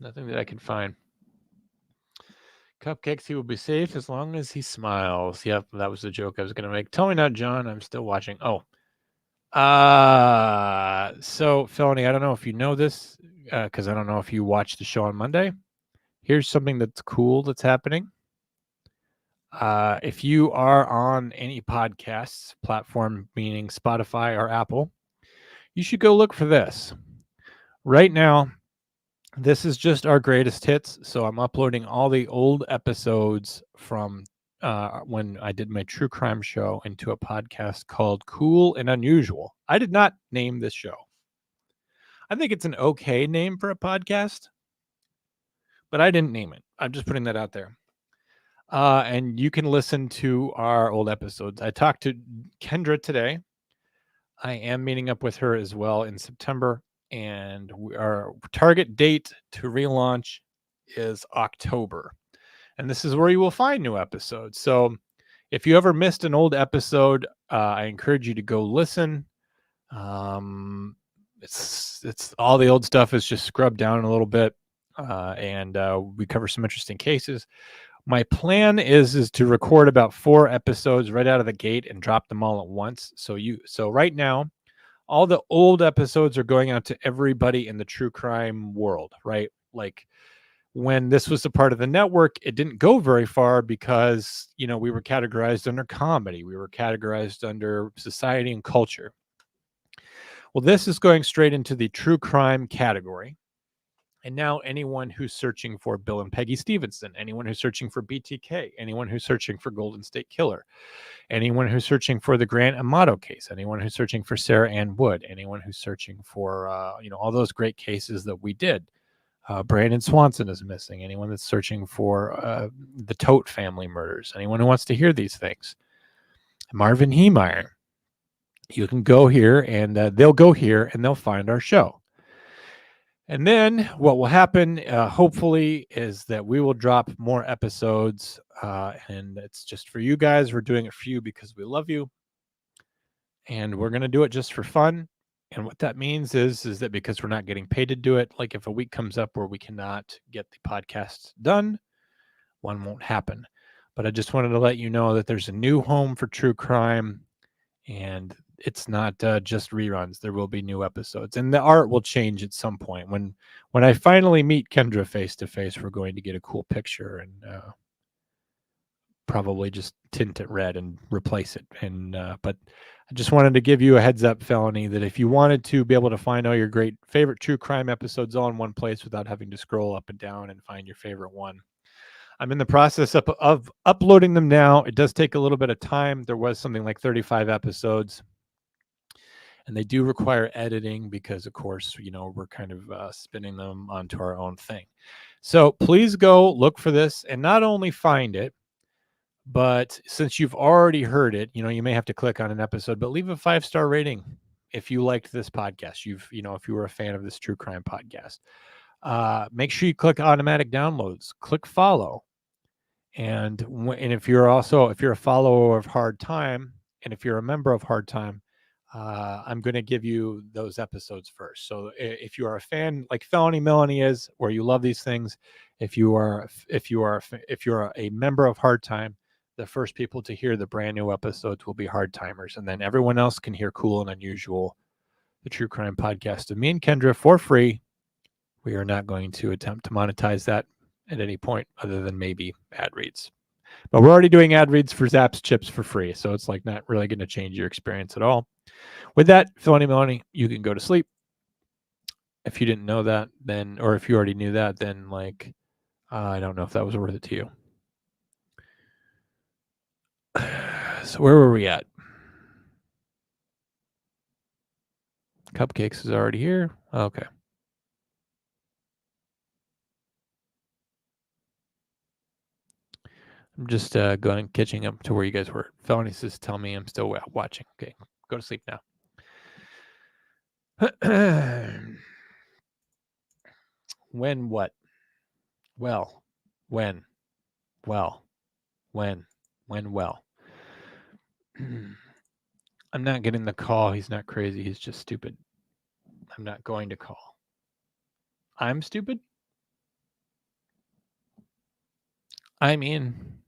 Nothing that I can find. Cupcakes, he will be safe as long as he smiles. Yep, that was the joke I was going to make. Tell me not, John. I'm still watching. Oh. So, Felony, I don't know if you know this, because I don't know if you watched the show on Monday. Here's something that's cool that's happening. If you are on any podcasts platform, meaning Spotify or Apple, you should go look for this. Right now, this is just our greatest hits. So I'm uploading all the old episodes from when I did my true crime show into a podcast called Cool and Unusual. I did not name this show. I think it's an okay name for a podcast, but I didn't name it. I'm just putting that out there. And you can listen to our old episodes. I talked to Kendra today. I am meeting up with her as well in September. And our target date to relaunch is October. And this is where you will find new episodes. So if you ever missed an old episode, I encourage you to go listen. It's all the old stuff is just scrubbed down a little bit. And we cover some interesting cases. My plan is to record about 4 episodes right out of the gate and drop them all at once. So right now, all the old episodes are going out to everybody in the true crime world, right? Like when this was a part of the network, it didn't go very far because, we were categorized under comedy. We were categorized under society and culture. Well, this is going straight into the true crime category. And now anyone who's searching for Bill and Peggy Stevenson, anyone who's searching for BTK, anyone who's searching for Golden State Killer, anyone who's searching for the Grant Amato case, anyone who's searching for Sarah Ann Wood, anyone who's searching for, all those great cases that we did. Brandon Swanson is missing. Anyone that's searching for the Tote family murders, anyone who wants to hear these things. Marvin Heemeyer, you can go here and they'll go here and they'll find our show. And then what will happen, hopefully, is that we will drop more episodes, and it's just for you guys. We're doing it for you because we love you, and we're going to do it just for fun. And what that means is that because we're not getting paid to do it, like if a week comes up where we cannot get the podcast done, one won't happen. But I just wanted to let you know that there's a new home for true crime, and it's not just reruns. There will be new episodes, and the art will change at some point. When I finally meet Kendra face to face, we're going to get a cool picture and probably just tint it red and replace it. And but I just wanted to give you a heads up, Felony, that if you wanted to be able to find all your great favorite true crime episodes all in one place without having to scroll up and down and find your favorite one, I'm in the process of uploading them now. It does take a little bit of time. There was something like 35 episodes. And they do require editing because, of course, we're kind of spinning them onto our own thing. So please go look for this and not only find it, but since you've already heard it, you may have to click on an episode, but leave a 5-star rating if you liked this podcast. If you were a fan of this true crime podcast. Make sure you click automatic downloads, click follow. And if you're a follower of Hard Time, and if you're a member of Hard Time, I'm going to give you those episodes first. So if you are a fan like Felony Melanie is, where you love these things, if you're a member of Hard Time, the first people to hear the brand new episodes will be Hard Timers, and then everyone else can hear Cool and Unusual, the true crime podcast of me and Kendra, for free. We are not going to attempt to monetize that at any point other than maybe ad reads. But we're already doing ad reads for Zapp's Chips for free, so it's like not really going to change your experience at all. With that, Felony Melanie, you can go to sleep. If you didn't know that, then, or if you already knew that, then I don't know if that was worth it to you. So where were we at? Cupcakes is already here. Okay. I'm just catching up to where you guys were. Felony says, tell me I'm still watching. Okay, go to sleep now. When what? Well. When? Well. When? When well. I'm not getting the call. He's not crazy. He's just stupid. I'm not going to call. I'm stupid? I mean,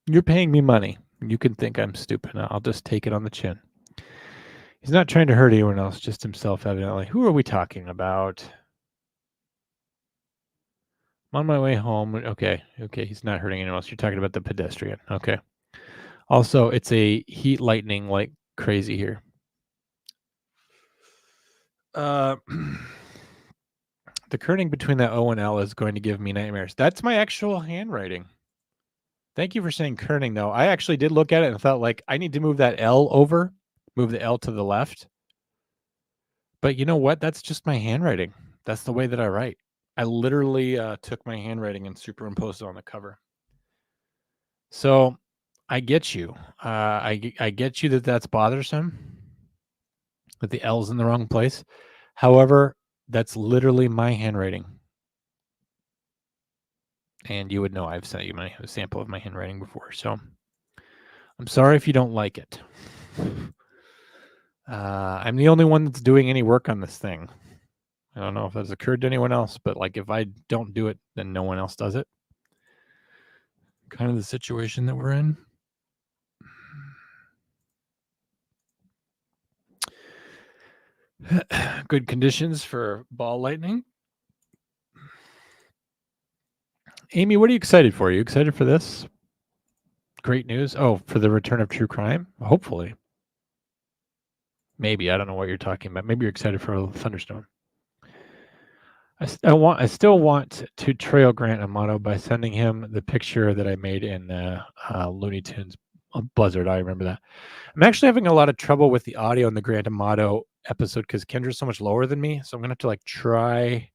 you're paying me money. You can think I'm stupid. I'll just take it on the chin. He's not trying to hurt anyone else, just himself, evidently. Who are we talking about? I'm on my way home. Okay, he's not hurting anyone else. You're talking about the pedestrian. Okay. Also, it's a heat lightning like crazy here. The kerning between that O and L is going to give me nightmares. That's my actual handwriting. Thank you for saying kerning, though. I actually did look at it and thought, I need to move that L over, move the L to the left. But you know what? That's just my handwriting. That's the way that I write. I literally took my handwriting and superimposed it on the cover. So I get you. I get you that that's bothersome, that the L's in the wrong place. However, that's literally my handwriting. And you would know I've sent you a sample of my handwriting before. So I'm sorry if you don't like it. I'm the only one that's doing any work on this thing. I don't know if that's occurred to anyone else, but if I don't do it, then no one else does it. Kind of the situation that we're in. Good conditions for ball lightning. Amy, what are you excited for? Are you excited for this? Great news. Oh, for the return of true crime? Hopefully. Maybe. I don't know what you're talking about. Maybe you're excited for a thunderstorm. I still want to trail Grant Amato by sending him the picture that I made in Looney Tunes Buzzard. I remember that. I'm actually having a lot of trouble with the audio in the Grant Amato episode because Kendra's so much lower than me. So I'm going to have to try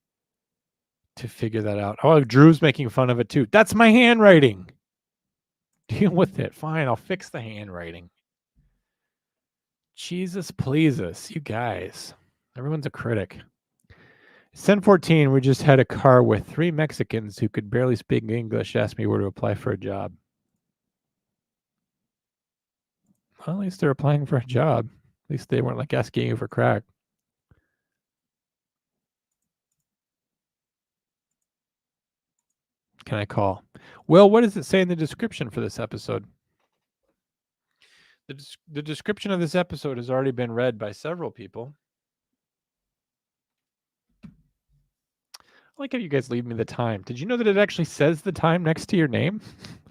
to figure that out. Oh, Drew's making fun of it too. That's my handwriting. Deal with it. Fine, I'll fix the handwriting. Jesus please us, you guys. Everyone's a critic. 1014, we just had a car with 3 Mexicans who could barely speak English ask me where to apply for a job. Well, at least they're applying for a job. At least they weren't asking you for crack. Can I call? Well, what does it say in the description for this episode? The description of this episode has already been read by several people. I like how you guys leave me the time. Did you know that it actually says the time next to your name?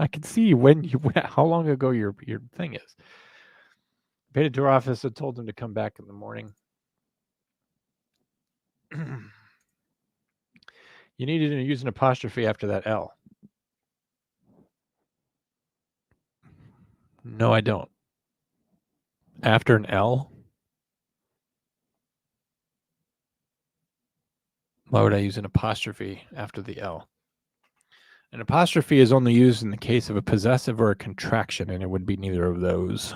I can see how long ago your thing is. Paid it to our office and told them to come back in the morning. You needed to use an apostrophe after that L. No, I don't. After an L? Why would I use an apostrophe after the L? An apostrophe is only used in the case of a possessive or a contraction, and it would be neither of those.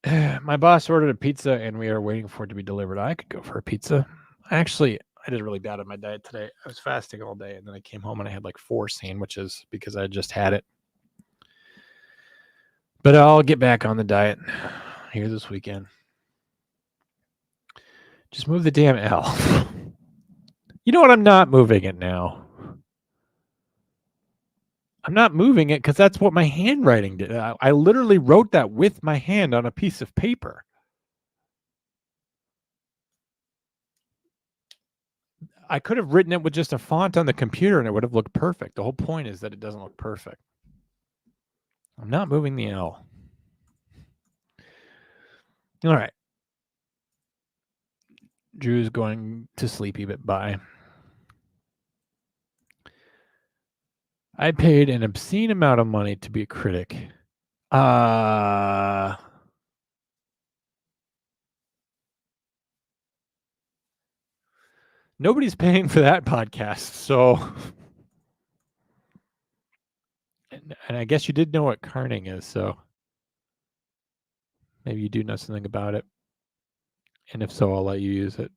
My boss ordered a pizza, and we are waiting for it to be delivered. I could go for a pizza. I did really bad on my diet today. I was fasting all day, and then I came home and I had like 4 sandwiches because I just had it. But I'll get back on the diet here this weekend. Just move the damn L. You know what? I'm not moving it now. I'm not moving it because that's what my handwriting did. I literally wrote that with my hand on a piece of paper. I could have written it with just a font on the computer and it would have looked perfect. The whole point is that it doesn't look perfect. I'm not moving the L. All right. Drew's going to sleepy, but bye. I paid an obscene amount of money to be a critic. Nobody's paying for that podcast, so... And I guess you did know what carning is, so... Maybe you do know something about it. And if so, I'll let you use it.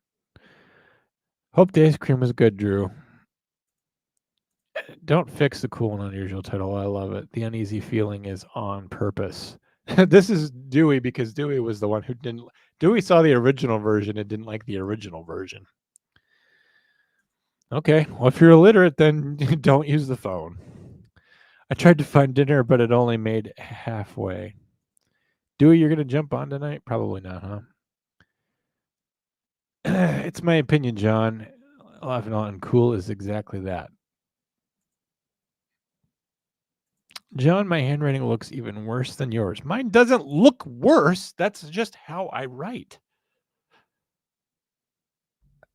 Hope the ice cream was good, Drew. Don't fix the cool and unusual title. I love it. The uneasy feeling is on purpose. This is Dewey because Dewey was the one who didn't... Dewey saw the original version and didn't like the original version. Okay, well, if you're illiterate, then don't use the phone. I tried to find dinner, but it only made halfway. Dewey, you're going to jump on tonight? Probably not, huh? It's my opinion, John. Laughing on cool is exactly that. John, my handwriting looks even worse than yours. Mine doesn't look worse. That's just how I write.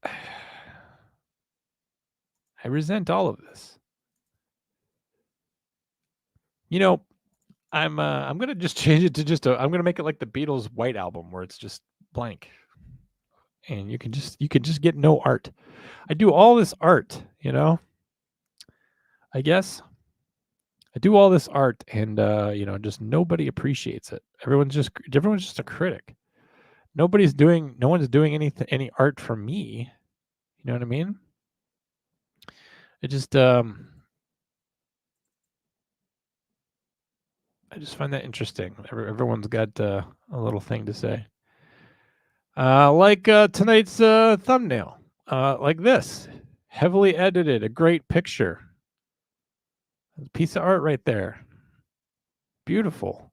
I resent all of this. You know, I'm gonna just change it to just I'm gonna make it like the Beatles' White Album where it's just blank. And you can just get no art. I do all this art, you know. I guess I do all this art, and just nobody appreciates it. Everyone's just a critic. No one's doing any art for me. You know what I mean? It just I just find that interesting. Everyone's got a little thing to say. Like tonight's thumbnail, like this, heavily edited, a great picture. A piece of art right there. Beautiful.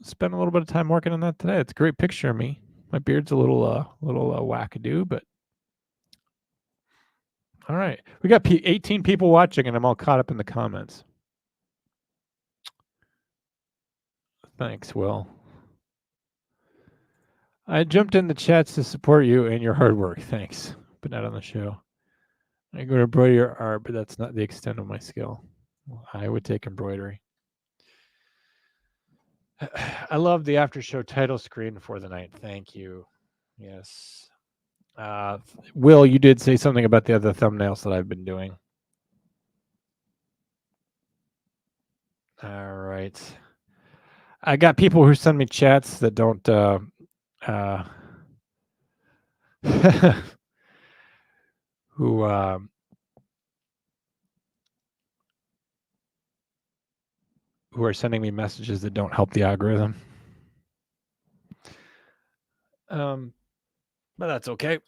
Spent a little bit of time working on that today. It's a great picture of me. My beard's a little wackadoo, but all right. We got 18 people watching, and I'm all caught up in the comments. Thanks, Will. I jumped in the chats to support you and your hard work. Thanks, but not on the show. I go to embroider your art, but that's not the extent of my skill. I would take embroidery. I love the after show title screen for the night. Thank you. Yes. Will, you did say something about the other thumbnails that I've been doing. All right. I got people who send me chats that don't who are sending me messages that don't help the algorithm. But that's okay.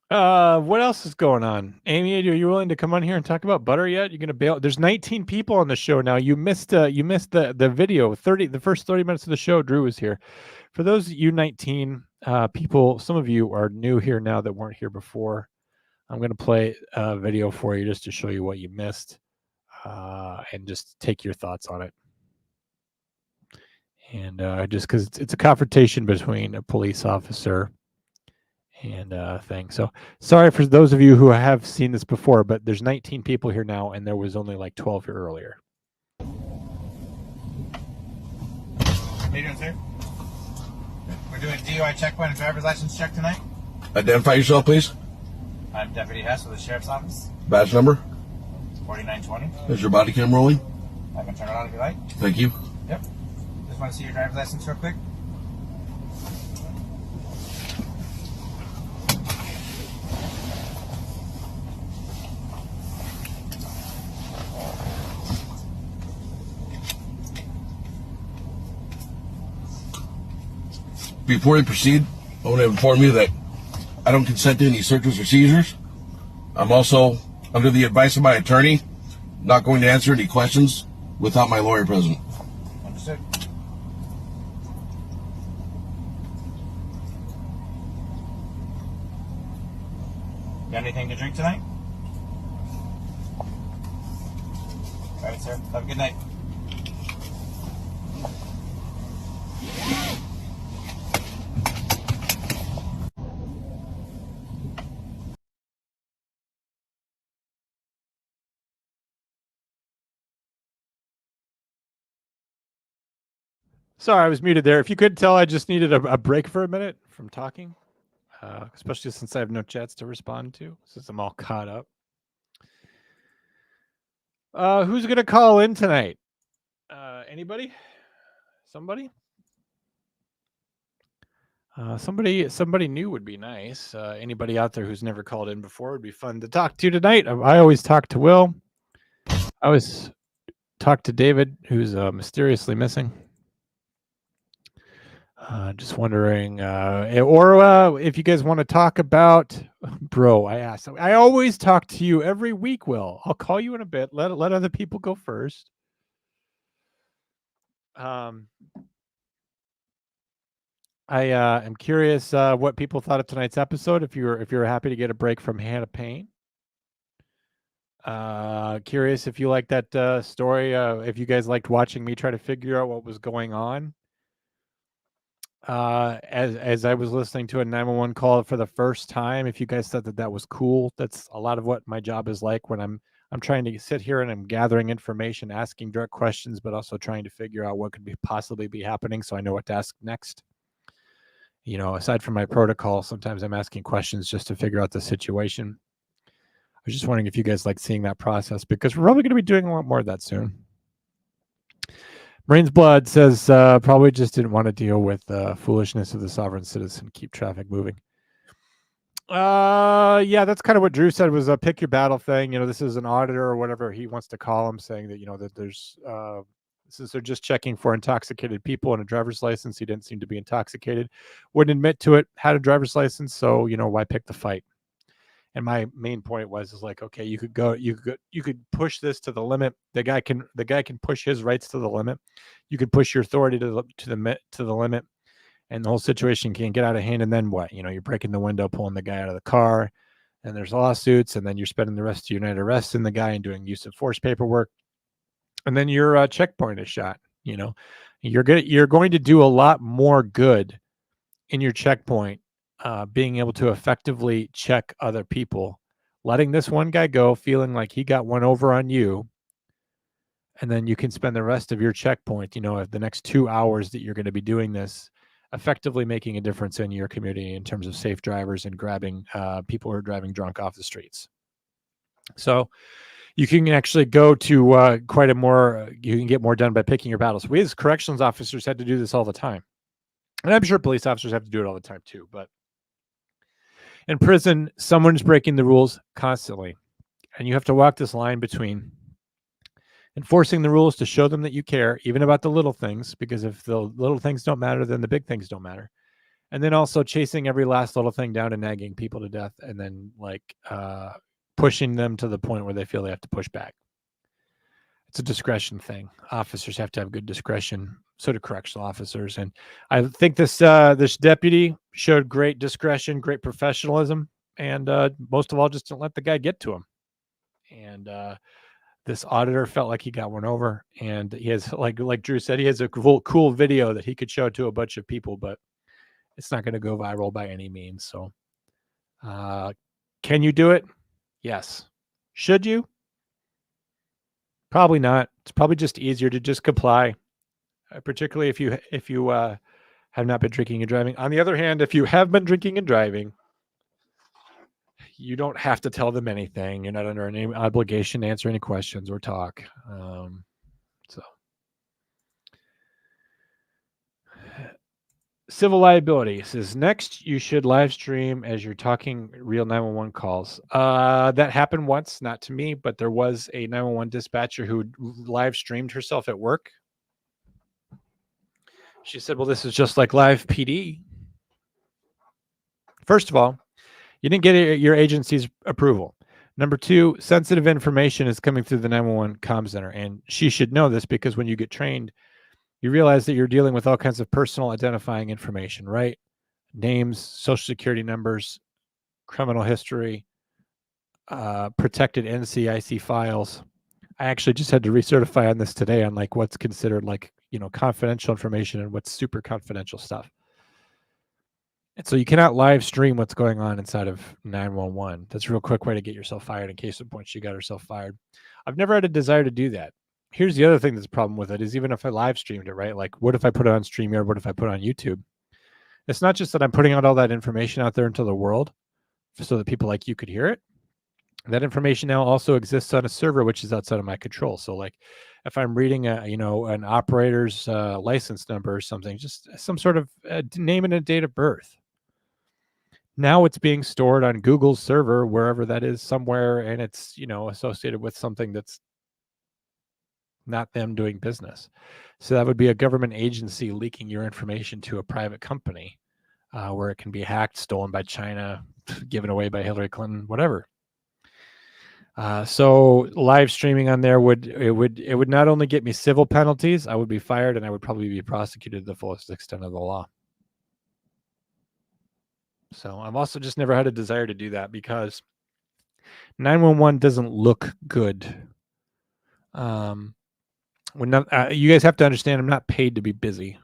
What else is going on? Amy, are you willing to come on here and talk about butter yet? You're gonna bail. There's 19 people on the show now. You missed the video. The first 30 minutes of the show. Drew was here. For those of you 19 people, some of you are new here now that weren't here before. I'm gonna play a video for you just to show you what you missed, and just take your thoughts on it. And just because it's a confrontation between a police officer and thing. So sorry for those of you who have seen this before, but there's 19 people here now, and there was only like 12 here earlier. How you doing, sir? We're doing DUI checkpoint and driver's license check tonight. Identify yourself, please. I'm Deputy Hess with the Sheriff's Office. Badge number. 4920. Is your body cam rolling? I can turn it on if you like. Thank you. Yep. Just want to see your driver's license real quick. Before we proceed, I want to inform you that I don't consent to any searches or seizures. I'm also, under the advice of my attorney, not going to answer any questions without my lawyer present. Understood. Got anything to drink tonight? All right, sir. Have a good night. Sorry, I was muted there. If you couldn't tell, I just needed a break for a minute from talking, especially since I have no chats to respond to, since I'm all caught up. Who's going to call in tonight? Anybody? Somebody? Somebody new would be nice. Anybody out there who's never called in before would be fun to talk to tonight. I always talk to Will. I always talk to David, who's mysteriously missing. Just wondering, or if you guys want to talk about, bro, I asked. I always talk to you every week, Will. I'll call you in a bit. Let other people go first. I am curious what people thought of tonight's episode. If you're happy to get a break from Hannah Payne. Curious if you like that story. If you guys liked watching me try to figure out what was going on. As I was listening to a 911 call for the first time, if you guys thought that was cool, that's a lot of what my job is like when I'm trying to sit here and I'm gathering information, asking direct questions, but also trying to figure out what could possibly be happening so I know what to ask next. You know, aside from my protocol, sometimes I'm asking questions just to figure out the situation. I was just wondering if you guys like seeing that process, because we're probably going to be doing a lot more of that soon. Marines Blood says probably just didn't want to deal with foolishness of the sovereign citizen. Keep traffic moving. Yeah, that's kind of what Drew said was a pick your battle thing. You know, this is an auditor or whatever he wants to call him, saying that, you know, that there's since they're just checking for intoxicated people and a driver's license. He didn't seem to be intoxicated. Wouldn't admit to it. Had a driver's license, so you know why pick the fight. And my main point is like, okay, you could push this to the limit. The guy can push his rights to the limit. You could push your authority to the limit, and the whole situation can get out of hand. And then what? You know, you're breaking the window, pulling the guy out of the car, and there's lawsuits, and then you're spending the rest of your night arresting the guy and doing use of force paperwork, and then your checkpoint is shot. You know, you're going to do a lot more good in your checkpoint. Being able to effectively check other people, letting this one guy go, feeling like he got one over on you, and then you can spend the rest of your checkpoint, you know, the next 2 hours that you're going to be doing this, effectively making a difference in your community in terms of safe drivers and grabbing people who are driving drunk off the streets. So you can actually go to quite a more, you can get more done by picking your battles. We as corrections officers had to do this all the time. And I'm sure police officers have to do it all the time too, but in prison, someone's breaking the rules constantly, and you have to walk this line between enforcing the rules to show them that you care, even about the little things, because if the little things don't matter, then the big things don't matter. And then also chasing every last little thing down and nagging people to death, and then like pushing them to the point where they feel they have to push back. It's a discretion thing. Officers have to have good discretion. So do correctional officers. And I think this deputy showed great discretion, great professionalism, and most of all, just didn't let the guy get to him. And this auditor felt like he got one over. And he has, like Drew said, he has a cool video that he could show to a bunch of people, but it's not going to go viral by any means. So Can you do it? Yes. Should you? Probably not. It's probably just easier to just comply, particularly if you have not been drinking and driving. On the other hand, if you have been drinking and driving, you don't have to tell them anything. You're not under any obligation to answer any questions or talk. So, civil liability says next you should live stream as you're talking real 911 calls. That happened once, not to me, but there was a 911 dispatcher who live streamed herself at work. She said, well, this is just like live PD. First of all, you didn't get your agency's approval. Number two, sensitive information is coming through the 911 comm center. And she should know this because when you get trained, you realize that you're dealing with all kinds of personal identifying information, right? Names, social security numbers, criminal history, protected NCIC files. I actually just had to recertify on this today on like what's considered like, confidential information and what's super confidential stuff. And so you cannot live stream what's going on inside of 911. That's a real quick way to get yourself fired in case of point she got herself fired. I've never had a desire to do that. Here's the other thing that's a problem with it is even if I live streamed it, right? Like what if I put it on StreamYard? What if I put it on YouTube? It's not just that I'm putting out all that information out there into the world so that people like you could hear it. That information now also exists on a server, which is outside of my control. So like if I'm reading an operator's license number or something, just some sort of name and a date of birth. Now it's being stored on Google's server, wherever that is somewhere, and it's, associated with something that's not them doing business. So that would be a government agency leaking your information to a private company where it can be hacked, stolen by China, given away by Hillary Clinton, whatever. So live streaming on there would not only get me civil penalties, I would be fired and I would probably be prosecuted to the fullest extent of the law. So I've also just never had a desire to do that because 911 doesn't look good. You guys have to understand, I'm not paid to be busy.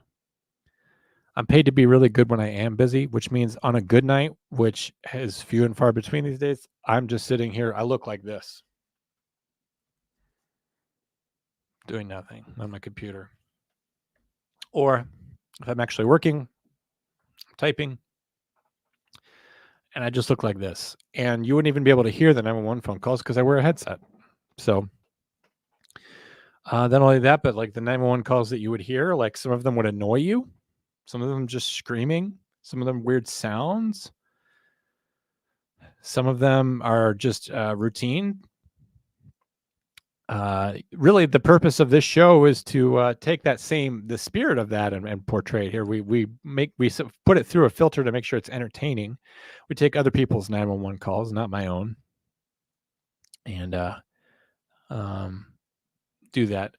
I'm paid to be really good when I am busy, which means on a good night, which is few and far between these days, I'm just sitting here. I look like this, doing nothing on my computer. Or if I'm actually working, typing, and I just look like this. And you wouldn't even be able to hear the 911 phone calls because I wear a headset. So not only that, but like the 911 calls that you would hear, like some of them would annoy you. Some of them just screaming. Some of them weird sounds. Some of them are just routine. Really, the purpose of this show is to take the spirit of that and portray it here. We put it through a filter to make sure it's entertaining. We take other people's 911 calls, not my own, and do that.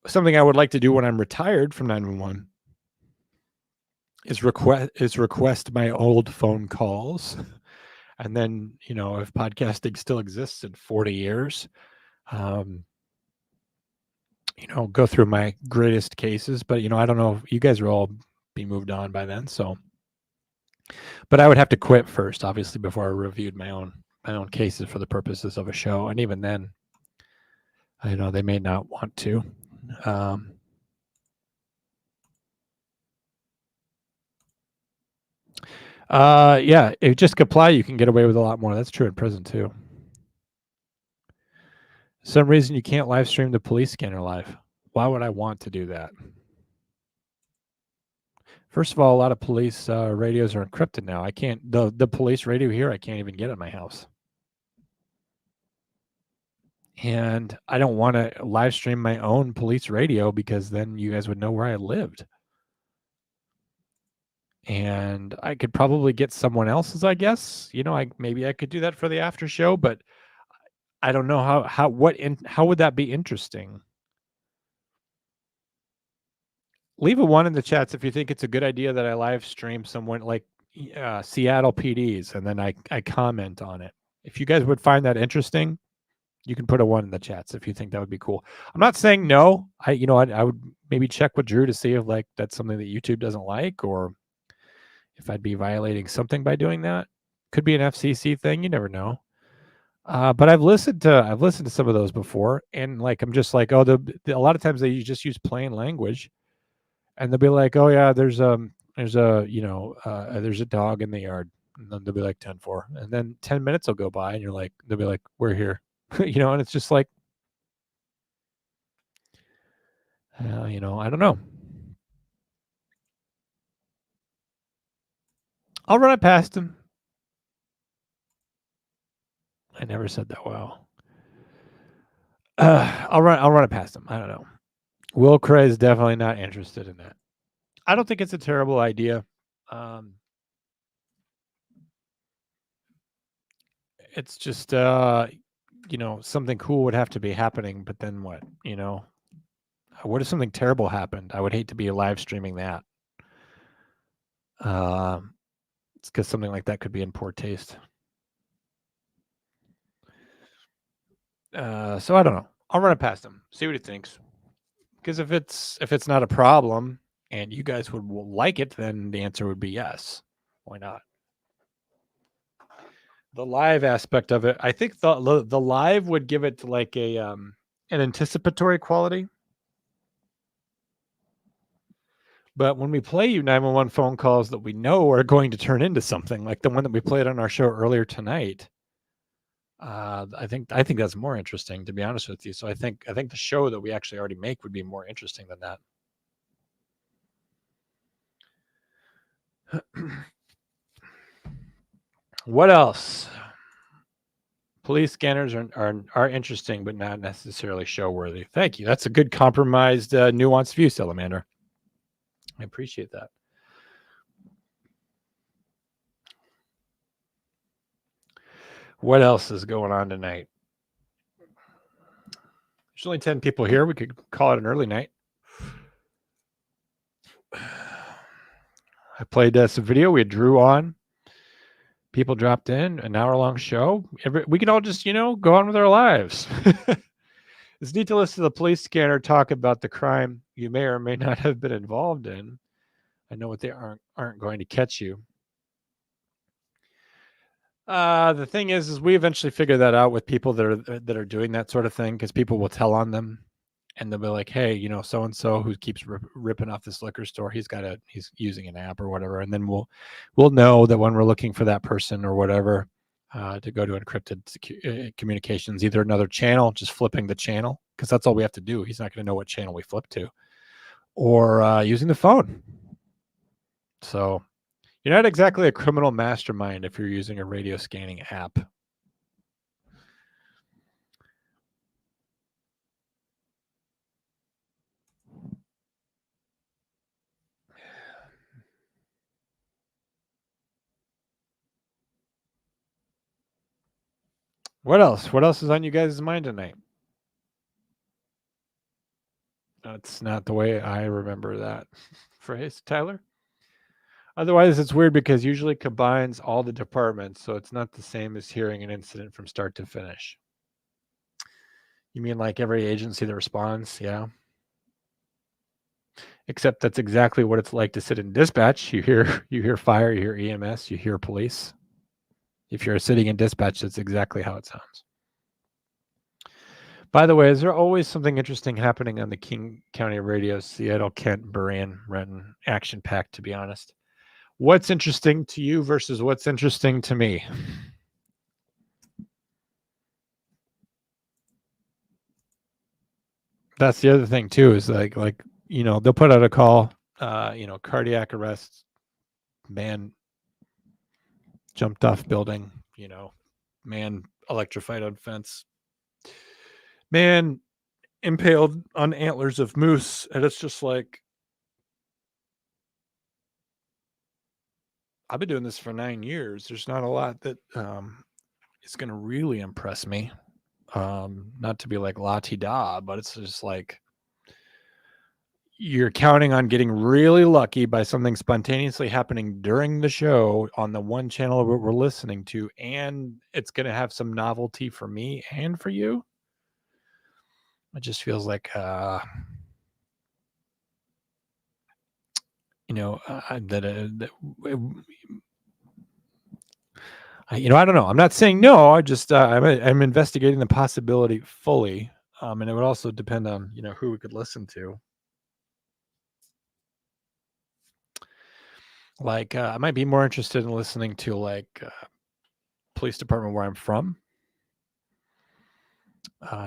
Something I would like to do when I'm retired from 911 is request my old phone calls, and then if podcasting still exists in 40 years. Go through my greatest cases, but I don't know if you guys will all be moved on by then. So, but I would have to quit first, obviously, before I reviewed my own cases for the purposes of a show. And even then, they may not want to. Yeah, if you just comply, you can get away with a lot more. That's true in prison too. Some reason you can't live stream the police scanner live. Why would I want to do that? First of all, a lot of police radios are encrypted now. I can't, the police radio here, I can't even get at my house. And I don't want to live stream my own police radio because then you guys would know where I lived. And I could probably get someone else's, I guess. Maybe I could do that for the after show, but I don't know how would that be interesting? Leave a 1 in the chats if you think it's a good idea that I live stream someone like Seattle PDs and then I comment on it. If you guys would find that interesting, you can put a 1 in the chats if you think that would be cool. I'm not saying no. I would maybe check with Drew to see if like that's something that YouTube doesn't like or if I'd be violating something by doing that. Could be an FCC thing. You never know. But I've listened to some of those before, and like I'm just like, oh, a lot of times they just use plain language, and they'll be like, oh yeah, there's a there's a dog in the yard, and then they'll be like 10-4, and then 10 minutes will go by, and you're like, they'll be like, we're here, and it's just like, I don't know. I'll run it past him. I never said that well. I'll run it past him. I don't know. Will Cray is definitely not interested in that. I don't think it's a terrible idea. It's just something cool would have to be happening, but then what? What if something terrible happened? I would hate to be live streaming that. It's because something like that could be in poor taste. So I don't know. I'll run it past him, see what he thinks. Because if it's not a problem and you guys would like it, then the answer would be yes. Why not? The live aspect of it, I think the live would give it like an anticipatory quality. But when we play you 911 phone calls that we know are going to turn into something, like the one that we played on our show earlier tonight, I think that's more interesting, to be honest with you. So I think the show that we actually already make would be more interesting than that. What else? Police scanners are interesting, but not necessarily show worthy. Thank you. That's a good compromised, nuanced view, Salamander. I appreciate that. What else is going on tonight? There's only 10 people here. We could call it an early night. I played some video. We had Drew on. People dropped in. An hour-long show. We can all just, go on with our lives. It's neat to listen to the police scanner talk about the crime you may or may not have been involved in. I know what they aren't going to catch you. The thing is we eventually figure that out with people that are doing that sort of thing, because people will tell on them, and they'll be like, hey, so and so who keeps ripping off this liquor store, he's using an app or whatever, and then we'll know that when we're looking for that person or whatever, to go to encrypted communications, either another channel, just flipping the channel, because that's all we have to do. He's not going to know what channel we flip to, or using the phone. So you're not exactly a criminal mastermind if you're using a radio scanning app. What else? What else is on you guys' mind tonight? That's not the way I remember that phrase, Tyler. Otherwise, it's weird because usually combines all the departments, so it's not the same as hearing an incident from start to finish. You mean like every agency that responds? Yeah. Except that's exactly what it's like to sit in dispatch. You hear fire, you hear EMS, you hear police. If you're sitting in dispatch, that's exactly how it sounds. By the way, is there always something interesting happening on the King County radio? Seattle, Kent, Berrien, Renton, action-packed, to be honest. What's interesting to you versus what's interesting to me? That's the other thing too, is like they'll put out a call, cardiac arrest, man jumped off building, man electrified on fence, man impaled on antlers of moose, and it's just like, I've been doing this for 9 years. There's not a lot that is going to really impress me. Not to be like la-ti-da, but it's just like you're counting on getting really lucky by something spontaneously happening during the show on the one channel we're listening to, and it's going to have some novelty for me and for you. It just feels like I don't know. I'm not saying no. I'm investigating the possibility fully, and it would also depend on who we could listen to. Like, I might be more interested in listening to police department where I'm from,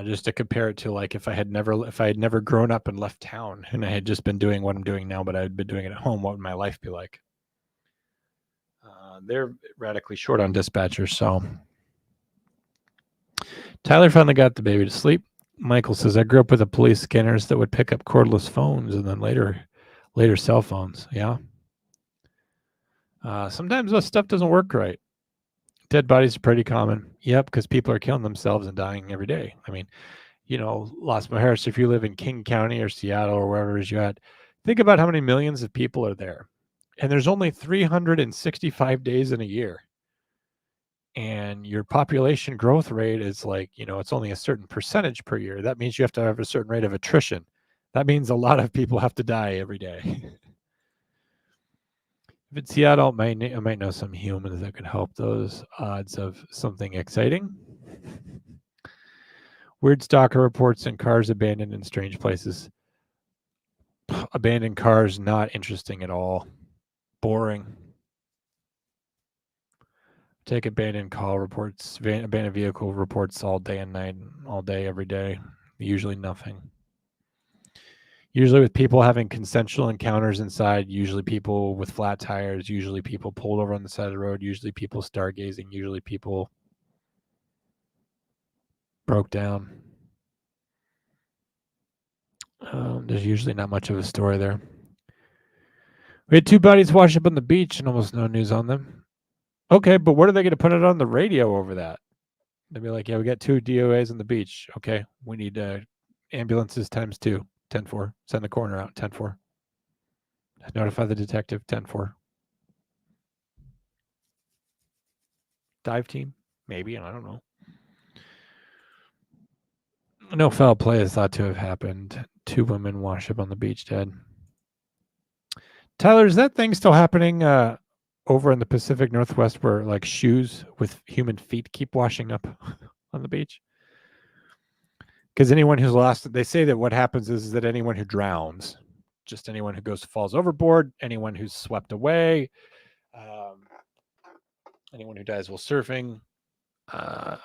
just to compare it to if I had never grown up and left town and I had just been doing what I'm doing now, but I had been doing it at home. What would my life be like? They're radically short on dispatchers, so. Tyler finally got the baby to sleep. Michael says, I grew up with the police scanners that would pick up cordless phones and then later cell phones. Yeah. Sometimes this stuff doesn't work right. Dead bodies are pretty common. Yep, because people are killing themselves and dying every day. I mean, Las Mujeres, if you live in King County or Seattle or wherever it is you're at, think about how many millions of people are there. And there's only 365 days in a year. And your population growth rate is it's only a certain percentage per year. That means you have to have a certain rate of attrition. That means a lot of people have to die every day. If it's Seattle, I might know some humans that could help those odds of something exciting. Weird stalker reports and cars abandoned in strange places. Abandoned cars, not interesting at all. Boring. Take abandoned call reports, abandoned vehicle reports all day and night, all day, every day. Usually nothing. Usually with people having consensual encounters inside, usually people with flat tires, usually people pulled over on the side of the road, usually people stargazing, usually people broke down. There's usually not much of a story there. We had 2 bodies wash up on the beach and almost no news on them. Okay, but what are they going to put it on the radio over that? They'd be like, yeah, we got 2 DOAs on the beach. Okay, we need ambulances times 2. 10-4. Send the coroner out. 10-4. Notify the detective. 10-4. Dive team? Maybe. I don't know. No foul play is thought to have happened. 2 women wash up on the beach dead. Tyler, is that thing still happening over in the Pacific Northwest where shoes with human feet keep washing up on the beach? Because anyone who's lost, they say that what happens is that anyone who drowns, just anyone who falls overboard, anyone who's swept away, anyone who dies while surfing, and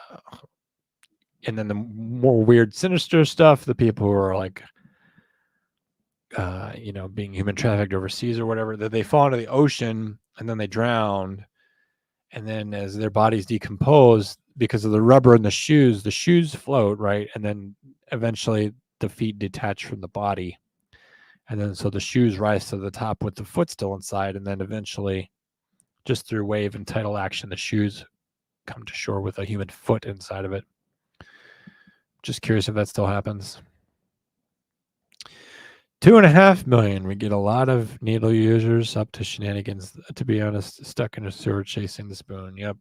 then the more weird, sinister stuff, the people who are being human trafficked overseas or whatever, that they fall into the ocean and then they drown. And then as their bodies decompose, because of the rubber in the shoes float, right? And then eventually the feet detach from the body. And then so the shoes rise to the top with the foot still inside. And then eventually, just through wave and tidal action, the shoes come to shore with a human foot inside of it. Just curious if that still happens. 2.5 million. We get a lot of needle users up to shenanigans, to be honest, stuck in a sewer chasing the spoon. Yep.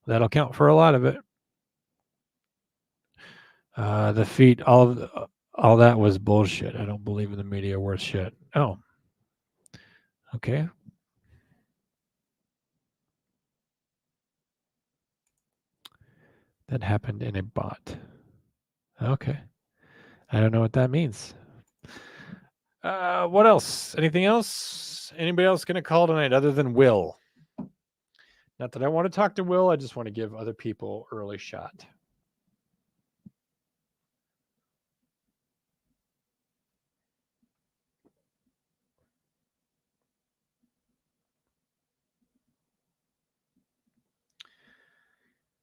That'll count for a lot of it. The feet, all that was bullshit. I don't believe in the media worth shit. Oh. Okay. That happened in a bot. Okay. I don't know what that means. What else? Anything else? Anybody else going to call tonight other than Will? Not that I want to talk to Will. I just want to give other people early shot.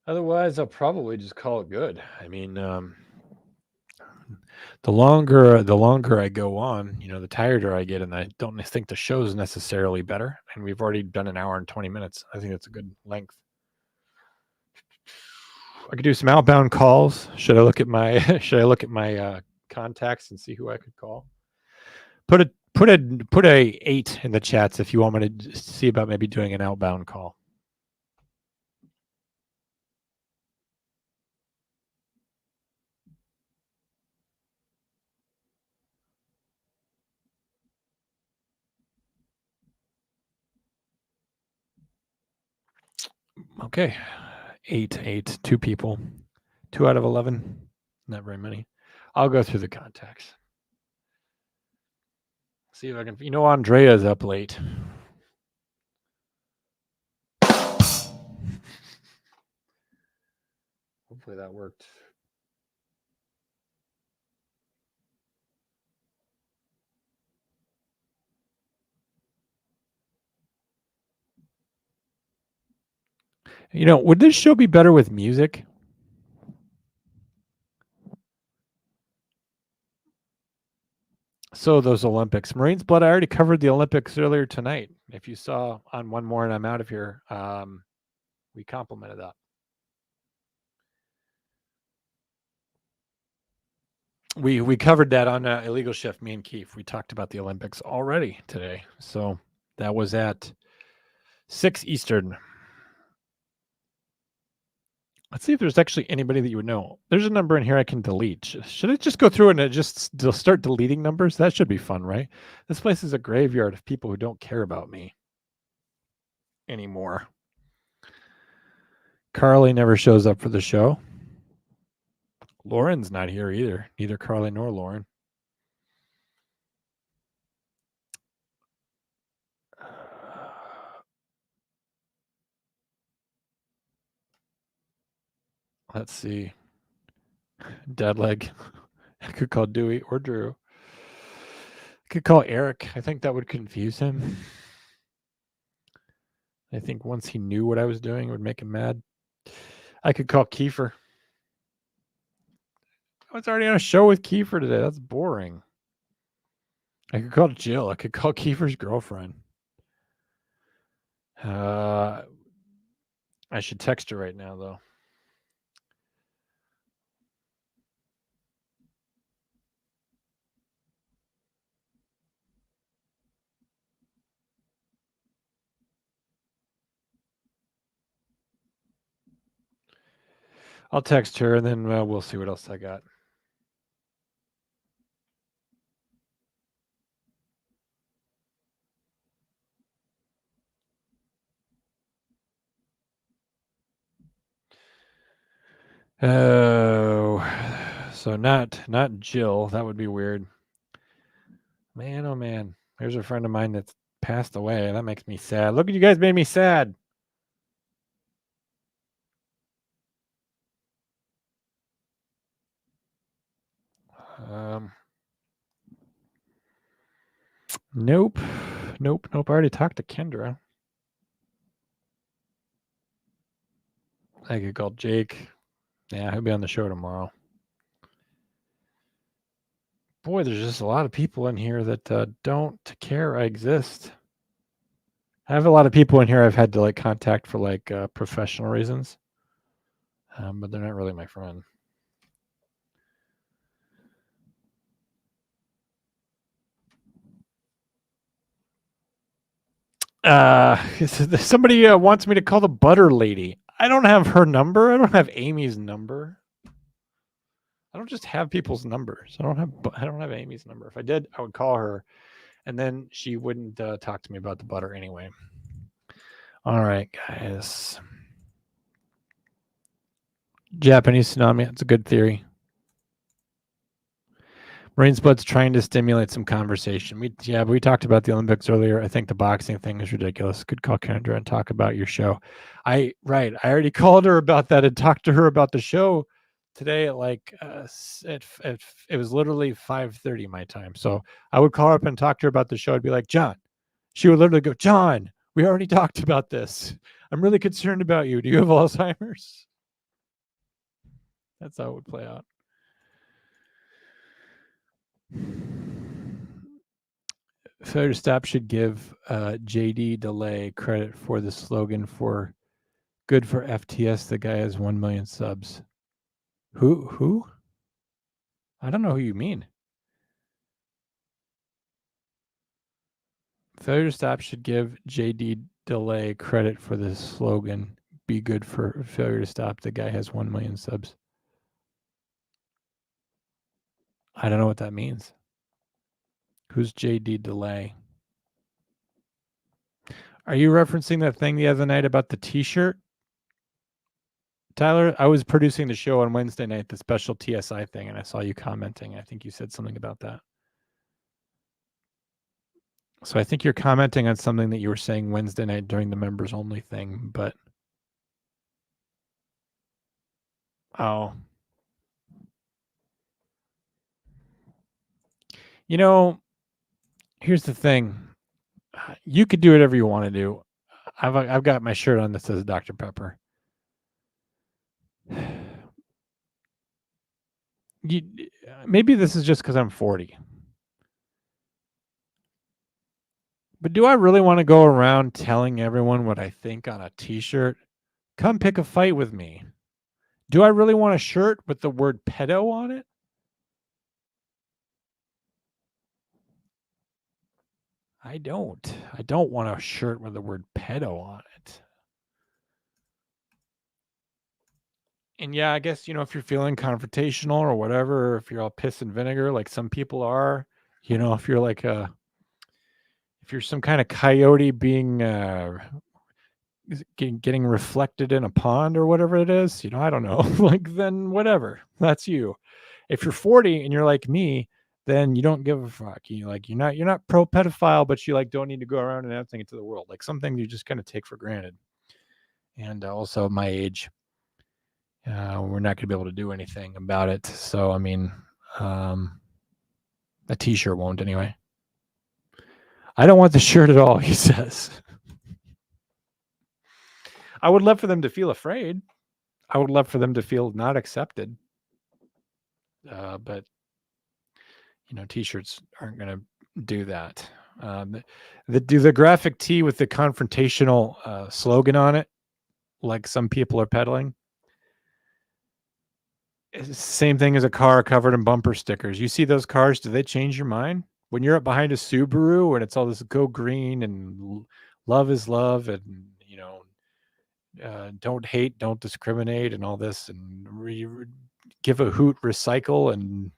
Otherwise, I'll probably just call it good. I mean, the longer I go on, the tireder I get, and I don't think the show's necessarily better. And we've already done an hour and 20 minutes. I think that's a good length. I could do some outbound calls. Should I look at my contacts and see who I could call? Put a 8 in the chats if you want me to see about maybe doing an outbound call. Okay. 8, 2 people. 2 out of 11. Not very many. I'll go through the contacts. See if I can. Andrea's up late. Hopefully that worked. Would this show be better with music? So those Olympics, Marine's Blood. I already covered the Olympics earlier tonight. If you saw on One More and I'm Out of Here, we complimented that. We covered that on Illegal Shift. Me and Keith, we talked about the Olympics already today. So that was at 6 Eastern. Let's see if there's actually anybody that you would know. There's a number in here I can delete. Should I just go through and just start deleting numbers? That should be fun, right? This place is a graveyard of people who don't care about me anymore. Carly never shows up for the show. Lauren's not here either. Neither Carly nor Lauren. Let's see. Deadleg. I could call Dewey or Drew. I could call Eric. I think that would confuse him. I think once he knew what I was doing, it would make him mad. I could call Kiefer. I was already on a show with Kiefer today. That's boring. I could call Jill. I could call Kiefer's girlfriend. I should text her right now, though. I'll text her, and then we'll see what else I got. Oh, so not Jill. That would be weird. Man, oh man. There's a friend of mine that's passed away. That makes me sad. Look, you guys made me sad. Nope. I already talked to Kendra. I could call Jake. Yeah, he'll be on the show tomorrow. Boy, there's just a lot of people in here that don't care I exist. I have a lot of people in here I've had to contact for professional reasons, but they're not really my friend. Somebody wants me to call the butter lady. I don't have her number. I don't have Amy's number. I don't just have people's numbers. I don't have Amy's number. If I did, I would call her, and then she wouldn't talk to me about the butter anyway. All right, guys. Japanese tsunami. It's a good theory. Marine's Blood's trying to stimulate some conversation. We talked about the Olympics earlier. I think the boxing thing is ridiculous. Could call Kendra and talk about your show. I already called her about that and talked to her about the show today at it was literally 5:30 my time. So I would call her up and talk to her about the show. I'd be like, John. She would literally go, John, we already talked about this. I'm really concerned about you. Do you have Alzheimer's? That's how it would play out. Failure to Stop should give JD Delay credit for the slogan for good for FTS. The guy has 1 million subs. Who? I don't know who you mean. Failure to Stop should give JD Delay credit for the slogan be good for Failure to Stop. The guy has 1 million subs. I don't know what that means. Who's JD Delay? Are you referencing that thing the other night about the t-shirt? Tyler, I was producing the show on Wednesday night, the special TSI thing, and I saw you commenting. I think you said something about that. So I think you're commenting on something that you were saying Wednesday night during the members only thing, but oh. You know, here's the thing. You could do whatever you want to do. I've got my shirt on that says Dr. Pepper. Maybe this is just because I'm 40. But do I really want to go around telling everyone what I think on a t-shirt? Come pick a fight with me. Do I really want a shirt with the word pedo on it? I don't. I don't want a shirt with the word pedo on it. And yeah, I guess, if you're feeling confrontational or whatever, if you're all piss and vinegar like some people are, if you're like if you're some kind of coyote being getting reflected in a pond or whatever it is, I don't know, like, then whatever, that's you. If you're 40 and you're like me, then you don't give a fuck. You're not pro pedophile, but you don't need to go around and announcing it to the world. Like, something you just kind of take for granted. And also at my age, we're not going to be able to do anything about it. So, I mean, a t-shirt won't anyway. I don't want the shirt at all, he says. I would love for them to feel afraid. I would love for them to feel not accepted. But, t-shirts aren't going to do that. Do the graphic tee with the confrontational slogan on it, like some people are peddling. It's the same thing as a car covered in bumper stickers. You see those cars, do they change your mind? When you're up behind a Subaru and it's all this go green and love is love and, don't hate, don't discriminate and all this and give a hoot, recycle, and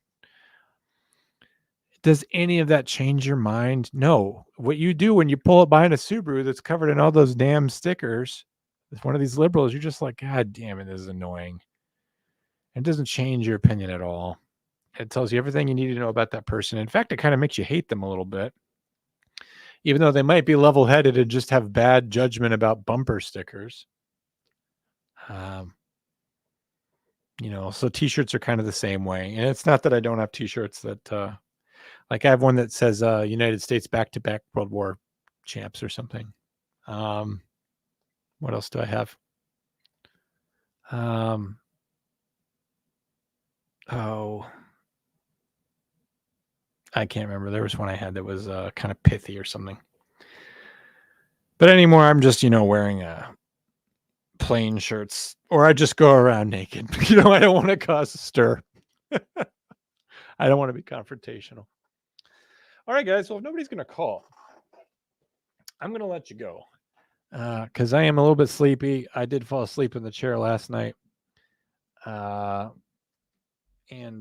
does any of that change your mind? No. What you do when you pull up behind a Subaru that's covered in all those damn stickers, it's one of these liberals, you're just like, God damn it, this is annoying. It doesn't change your opinion at all. It tells you everything you need to know about that person. In fact, it kind of makes you hate them a little bit, even though they might be level-headed and just have bad judgment about bumper stickers. So t-shirts are kind of the same way. And it's not that I don't have t-shirts that, I have one that says United States back-to-back World War champs or something. What else do I have? I can't remember. There was one I had that was kind of pithy or something. But anymore, I'm just, wearing plain shirts, or I just go around naked. I don't want to cause a stir. I don't want to be confrontational. All right, guys. Well, if nobody's going to call, I'm going to let you go because I am a little bit sleepy. I did fall asleep in the chair last night. And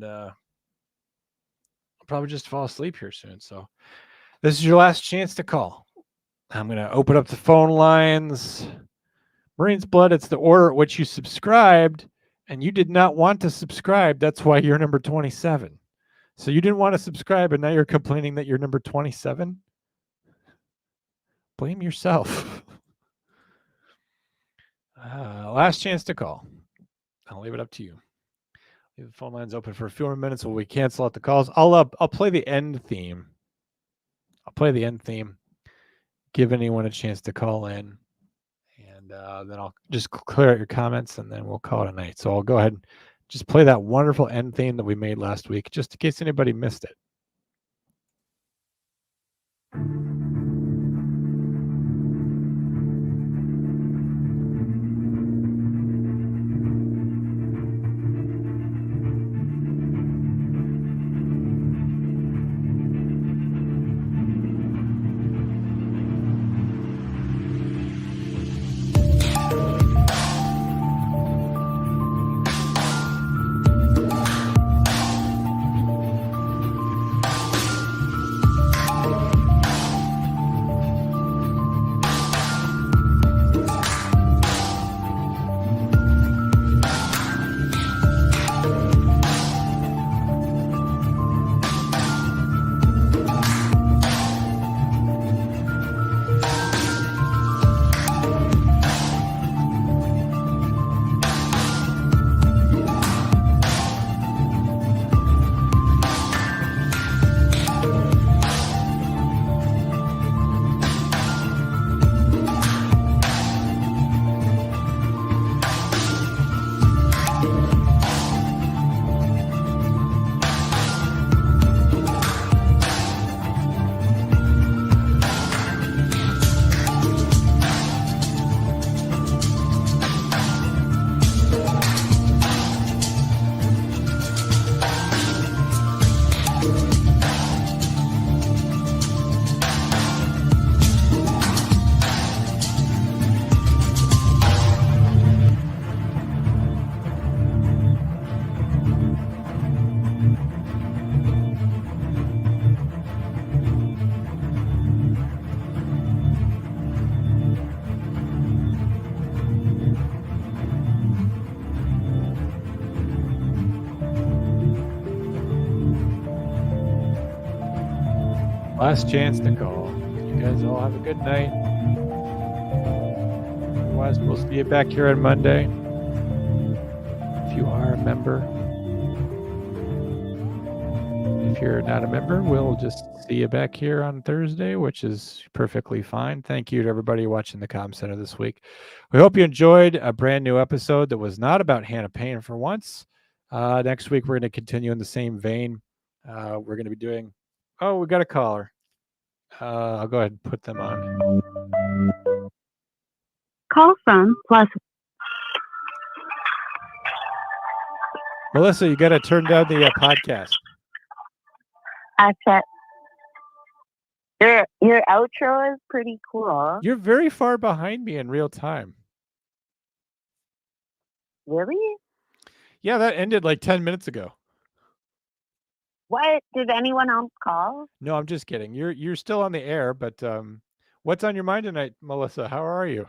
I'll probably just fall asleep here soon. So this is your last chance to call. I'm going to open up the phone lines. Marines Blood, it's the order at which you subscribed, and you did not want to subscribe. That's why you're number 27. So you didn't want to subscribe, and now you're complaining that you're number 27? Blame yourself. Last chance to call. I'll leave it up to you. Leave the phone lines open for a few more minutes while we cancel out the calls. I'll play the end theme. Give anyone a chance to call in. And then I'll just clear out your comments, and then we'll call it a night. So I'll go ahead and just play that wonderful end theme that we made last week, just in case anybody missed it. Last chance to call. You guys all have a good night. Otherwise, we'll see you back here on Monday. If you are a member. If you're not a member, we'll just see you back here on Thursday, which is perfectly fine. Thank you to everybody watching the Comm Center this week. We hope you enjoyed a brand new episode that was not about Hannah Payne for once. Next week, we're going to continue in the same vein. We're going to be doing... Oh, we got a caller. I'll go ahead and put them on. Call from plus. Melissa, you got to turn down the podcast. Accent. Your outro is pretty cool. You're very far behind me in real time. Really? Yeah, that ended like 10 minutes ago. What? Did anyone else call? No, I'm just kidding. You're still on the air, but what's on your mind tonight, Melissa? How are you?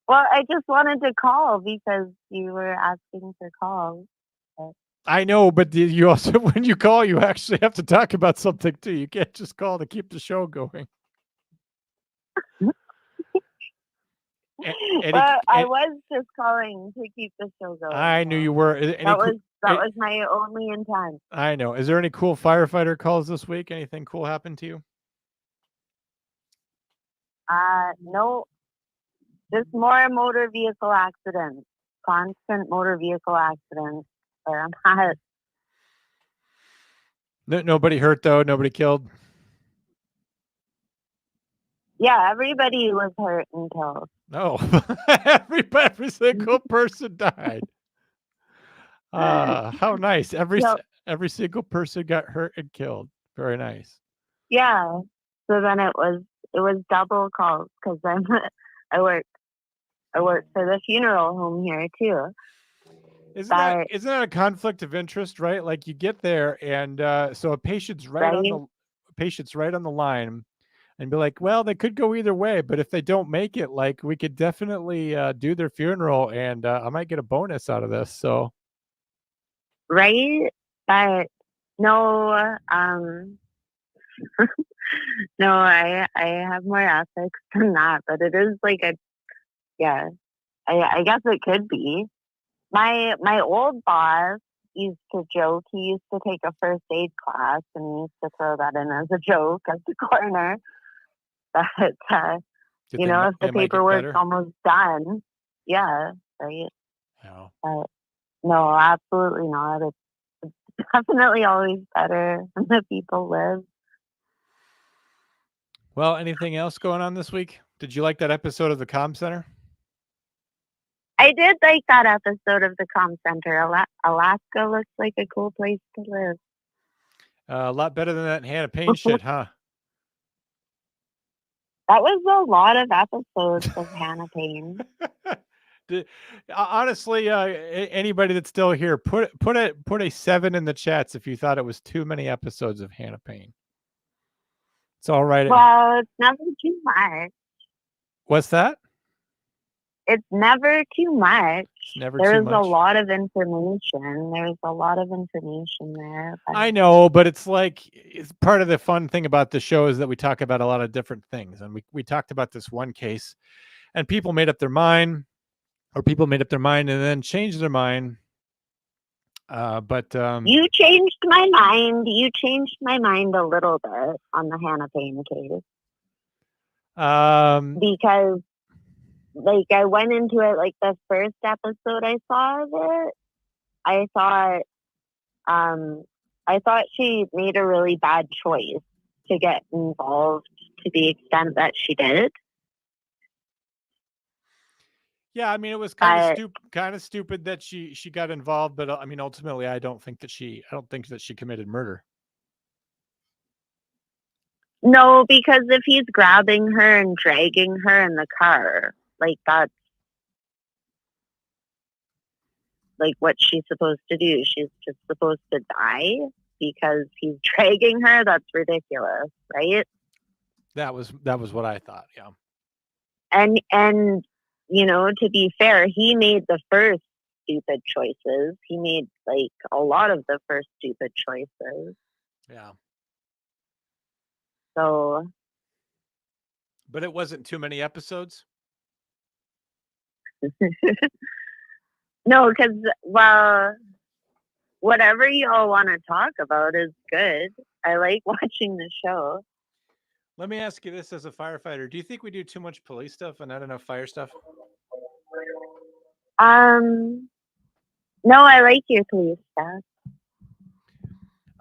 Well, I just wanted to call because you were asking for calls. I know, but you also, when you call, you actually have to talk about something too. You can't just call to keep the show going. I was just calling to keep the show going. I knew you were. That was my only intent. I know. Is there any cool firefighter calls this week? Anything cool happened to you? No. Just more motor vehicle accidents. Constant motor vehicle accidents. Nobody hurt though. Nobody killed. Yeah, everybody was hurt and killed. No, every single person died. How nice! Every single person got hurt and killed. Very nice. Yeah. So then it was double calls because then I work for the funeral home here too. Isn't that a conflict of interest, right? Like you get there and so a patient's right on the line and be like, well, they could go either way, but if they don't make it, like we could definitely do their funeral and I might get a bonus out of this. So right? But no, no, I have more ethics than that, but it is like I guess it could be. My old boss used to joke. He used to take a first aid class, and he used to throw that in as a joke at the corner. But if the paperwork's almost done, yeah, right. Yeah. But no, absolutely not. It's definitely always better when the people live. Well, anything else going on this week? Did you like that episode of the Comm Center? I did like that episode of the Comm Center. Alaska looks like a cool place to live. A lot better than that Hannah Payne shit, huh? That was a lot of episodes of Hannah Payne. Honestly, anybody that's still here, put a 7 in the chats if you thought it was too many episodes of Hannah Payne. It's all right. Well, it's never too much. What's that? It's never too much. There's a lot of information. There's a lot of information there. But... I know, but it's part of the fun thing about the show is that we talk about a lot of different things. And we talked about this one case and people made up their mind and then changed their mind. But you changed my mind. You changed my mind a little bit on the Hannah Payne case. Because I went into it the first episode I saw of it. I thought she made a really bad choice to get involved to the extent that she did. Yeah, I mean, it was kind of stupid that she got involved, but I mean, ultimately, I don't think that she committed murder. No, because if he's grabbing her and dragging her in the car, that's what she's supposed to do. She's just supposed to die because he's dragging her. That's ridiculous, right? That was what I thought. Yeah. And to be fair, he made the first stupid choices. He made a lot of the first stupid choices. Yeah. So But it wasn't too many episodes. no, because well, whatever you all want to talk about is good. I like watching the show. Let me ask you this as a firefighter. Do you think we do too much police stuff and not enough fire stuff? No, I like your police stuff.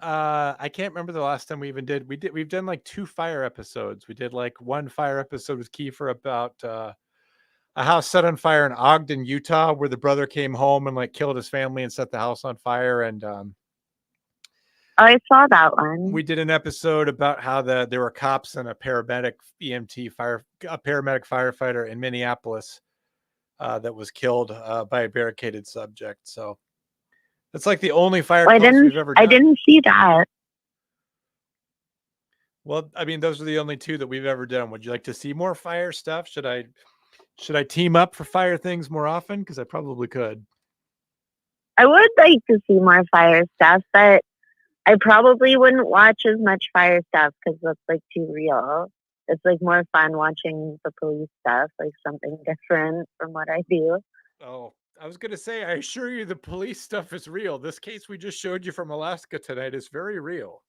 I can't remember the last time we even did. We've done like 2 fire episodes. We did like one fire episode with Kiefer about a house set on fire in Ogden, Utah, where the brother came home and like killed his family and set the house on fire. And Oh, I saw that one. we did an episode about how there were cops and a paramedic firefighter in Minneapolis that was killed by a barricaded subject. So that's like the only fire Oh, clips we've ever done. I didn't see that. Well, I mean, those are the only 2 that we've ever done. Would you like to see more fire stuff? Should I team up for fire things more often? Because I probably could. I would like to see more fire stuff, but I probably wouldn't watch as much fire stuff because that's like too real. It's like more fun watching the police stuff, like something different from what I do. Oh, I was going to say, I assure you the police stuff is real. This case we just showed you from Alaska tonight is very real.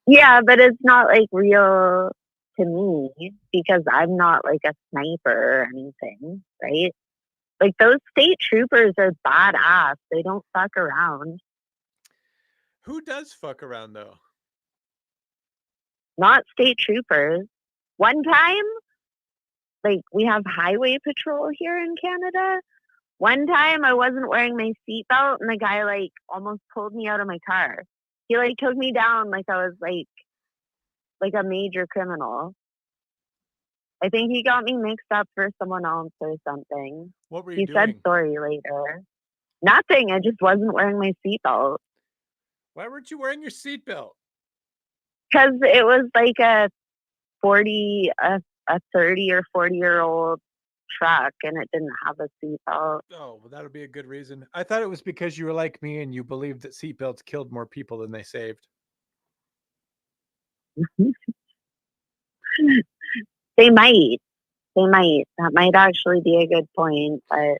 Yeah, but it's not like real to me because I'm not like a sniper or anything, right? Like those state troopers are badass. They don't fuck around. Who does fuck around though? Not state troopers. One time, like we have highway patrol here in Canada. One time I wasn't wearing my seatbelt and the guy like almost pulled me out of my car. He like took me down like I was like a major criminal. I think he got me mixed up for someone else or something. What were you doing? He said sorry later. Nothing. I just wasn't wearing my seatbelt. Why weren't you wearing your seatbelt? Because it was like a 30 or 40-year-old truck and it didn't have a seatbelt. Oh, well, that would be a good reason. I thought it was because you were like me and you believed that seatbelts killed more people than they saved. They might. That might actually be a good point, but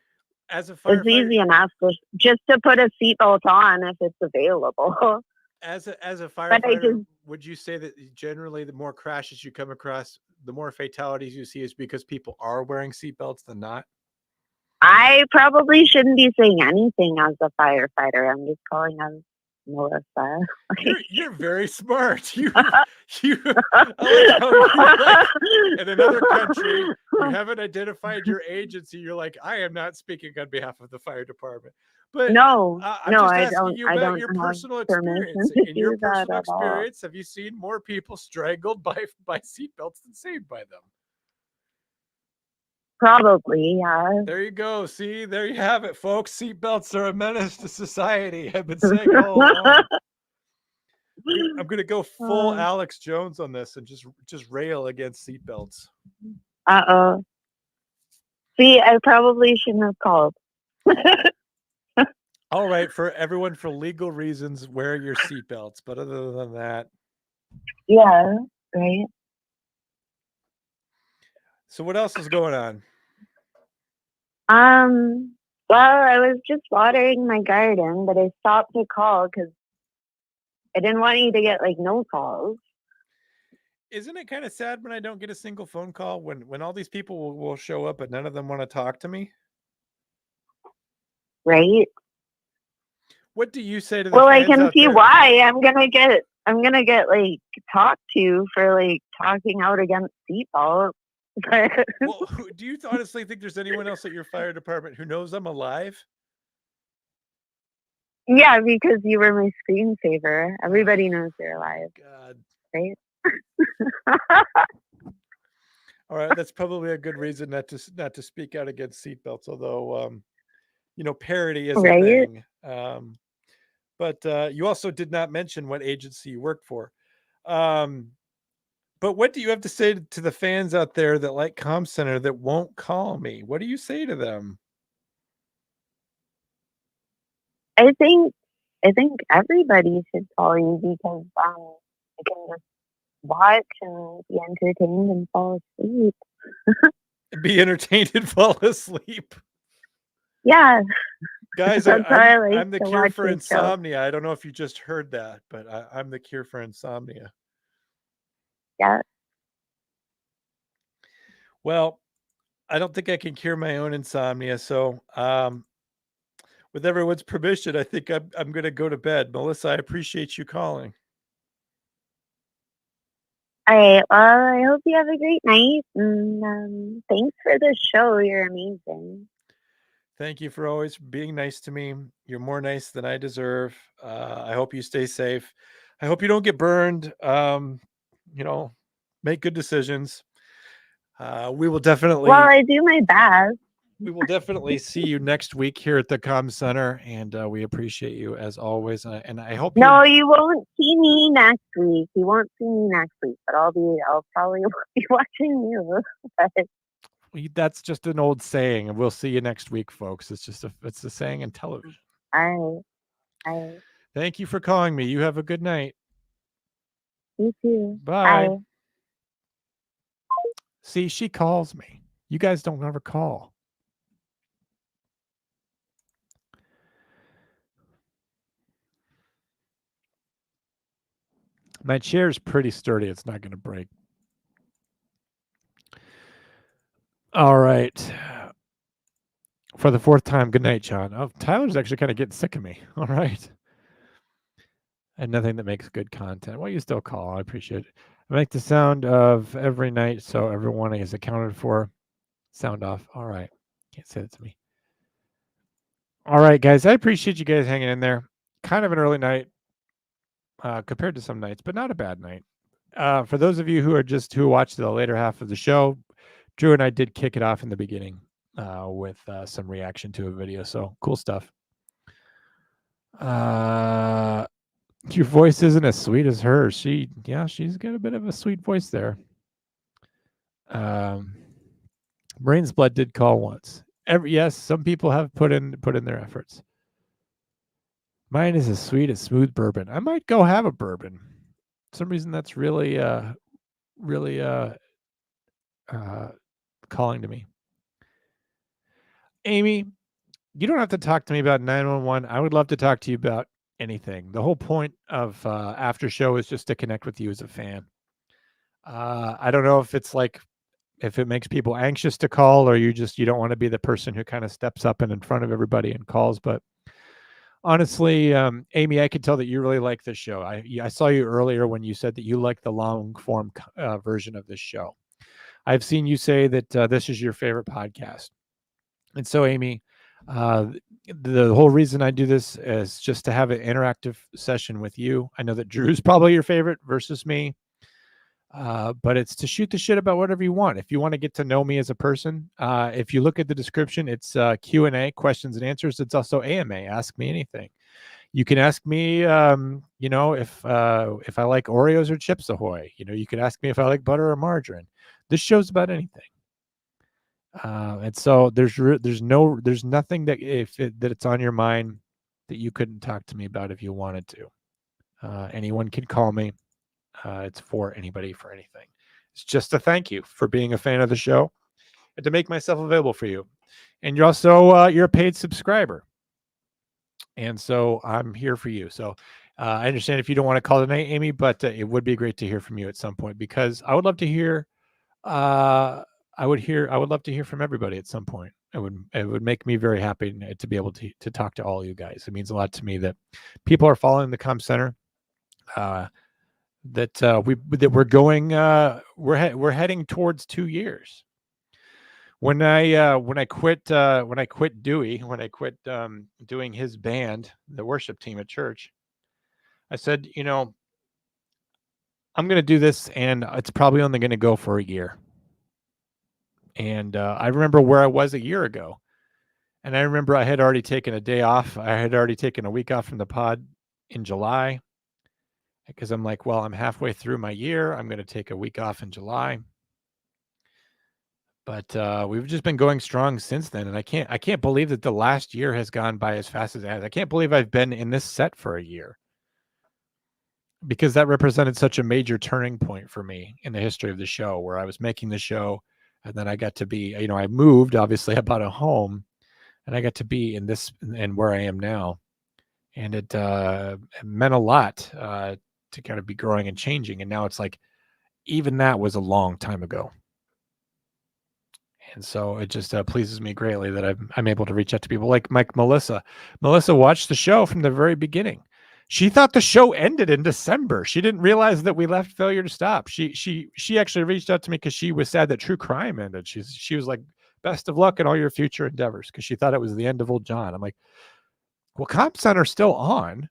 as a firefighter, it's easy enough just to put a seatbelt on if it's available. As a firefighter, would you say that generally the more crashes you come across, the more fatalities you see is because people are wearing seatbelts than not? I probably shouldn't be saying anything as a firefighter. I'm just calling as Melissa. You're very smart. You I like how you like, in another country, you haven't identified your agency. You're like, I am not speaking on behalf of the fire department. But no, I'm just asking you about your personal experience. In your personal experience, have you seen more people strangled by seatbelts than saved by them? Probably, yeah. There you go. See, there you have it, folks. Seatbelts are a menace to society. I've been saying all along. I'm gonna go full Alex Jones on this and just rail against seatbelts. Uh-oh. See, I probably shouldn't have called. All right, for everyone, for legal reasons, wear your seatbelts. But other than that, yeah, right. So what else is going on? Well, I was just watering my garden, but I stopped to call because I didn't want you to get like no calls. Isn't it kind of sad when I don't get a single phone call when all these people will show up but none of them want to talk to me? Right. What do you say to the well, fans I can out see there? why I'm gonna get like talked to for like talking out against seatbelts. Well, do you honestly think there's anyone else at your fire department who knows I'm alive? Yeah, because you were my screensaver. Everybody knows you're alive. God. Right? All right, that's probably a good reason not to speak out against seatbelts, although parity is a thing. But you also did not mention what agency you work for. But what do you have to say to the fans out there that like Comm Center that won't call me? What do you say to them? I think everybody should call you because I can just watch and be entertained and fall asleep. Be entertained and fall asleep. Yeah, Guys, that's how I like I'm the to cure watch for this show. insomnia. I don't know if you just heard that, but I'm the cure for insomnia. Yeah. Well, I don't think I can cure my own insomnia. So, with everyone's permission, I think I'm going to go to bed. Melissa, I appreciate you calling. All right. Well, I hope you have a great night, and thanks for the show. You're amazing. Thank you for always being nice to me. You're more nice than I deserve. I hope you stay safe. I hope you don't get burned. Make good decisions. We will definitely. Well, I do my best. We will definitely see you next week here at the Comm Center, and we appreciate you as always. And I hope No, you won't see me next week. You won't see me next week, but I'll probably be watching you. that's just an old saying, and we'll see you next week, folks. It's a saying in television. All right. Thank you for calling me. You have a good night. You too. Bye. Bye. See, she calls me. You guys don't ever call. My chair is pretty sturdy. It's not going to break. All right. For the fourth time, good night, John. Oh, Tyler's actually kind of getting sick of me. All right. And nothing that makes good content. Well, you still call. I appreciate it. I make the sound of every night so everyone is accounted for. Sound off. All right. Can't say that to me. All right, guys. I appreciate you guys hanging in there. Kind of an early night compared to some nights, but not a bad night. For those of you who watched the later half of the show, Drew and I did kick it off in the beginning with some reaction to a video. So cool stuff. Your voice isn't as sweet as hers. She's got a bit of a sweet voice there. Brain's Blood did call once. Yes, some people have put in their efforts. Mine is as sweet as smooth bourbon. I might go have a bourbon. For some reason that's really calling to me. Amy, you don't have to talk to me about 911. I would love to talk to you about anything. The whole point of Aftershow is just to connect with you as a fan. I don't know if it's like if it makes people anxious to call, or you don't want to be the person who kind of steps up and in front of everybody and calls. But honestly, Amy, I could tell that you really like this show. I saw you earlier when you said that you like the long form version of this show. I've seen you say that this is your favorite podcast. And so, Amy, the whole reason I do this is just to have an interactive session with you. I know that Drew's probably your favorite versus me. But it's to shoot the shit about whatever you want. If you want to get to know me as a person, if you look at the description, it's Q&A, questions and answers. It's also AMA, ask me anything. You can ask me, if I like Oreos or Chips Ahoy. You can ask me if I like butter or margarine. This show's about anything. And so there's nothing that that it's on your mind that you couldn't talk to me about if you wanted to. Anyone can call me. It's for anybody, for anything. It's just a thank you for being a fan of the show and to make myself available for you. And you're also you're a paid subscriber, and so I'm here for you. So I understand if you don't want to call tonight, Amy, but it would be great to hear from you at some point, because I would love to hear. I would love to hear from everybody at some point. It would make me very happy to be able to talk to all you guys. It means a lot to me that people are following the Comm Center. That we're going we're heading towards 2 years. When I quit Dewey, when I quit doing his band, the worship team at church, I said, I'm going to do this, and it's probably only going to go for a year. And I remember where I was a year ago, and I remember I had already taken a day off. I had already taken a week off from the pod in July, because I'm like, well, I'm halfway through my year. I'm going to take a week off in July. But we've just been going strong since then. And I can't believe that the last year has gone by as fast as it has. I can't believe I've been in this set for a year. because that represented such a major turning point for me in the history of the show, where I was making the show, and then I got to be, I moved, obviously, I bought a home, and I got to be in this and where I am now. And it meant a lot to kind of be growing and changing. And now it's like, even that was a long time ago. And so it just pleases me greatly that I'm able to reach out to people like Melissa. Melissa watched the show from the very beginning. She thought the show ended in December. She didn't realize that we left Failure to Stop. She actually reached out to me because she was sad that True Crime ended. She was like, best of luck in all your future endeavors, because she thought it was the end of Old John. I'm like, well, Comp Center's still on,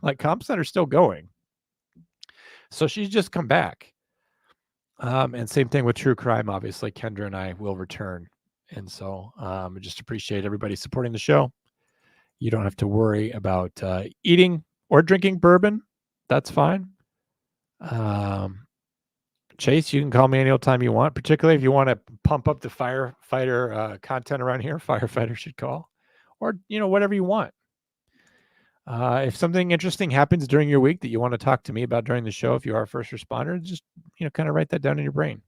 like Comp Center's still going. So she's just come back. And same thing with True Crime. Obviously, Kendra and I will return. And so I just appreciate everybody supporting the show. You don't have to worry about eating or drinking bourbon. That's fine. Chase, you can call me any old time you want, particularly if you want to pump up the firefighter content around here. Firefighter should call, or, whatever you want. If something interesting happens during your week that you want to talk to me about during the show, if you are a first responder, just, kind of write that down in your brain.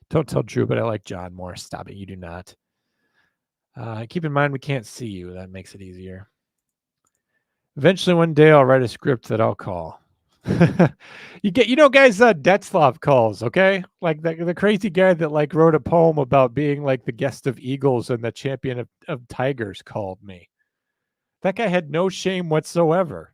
Don't tell Drew, but I like John more. Stop it. You do not. Keep in mind, we can't see you. That makes it easier. Eventually, one day, I'll write a script that I'll call. Guys, Detzlav calls, okay? Like the crazy guy that like wrote a poem about being like the guest of eagles and the champion of tigers called me. That guy had no shame whatsoever.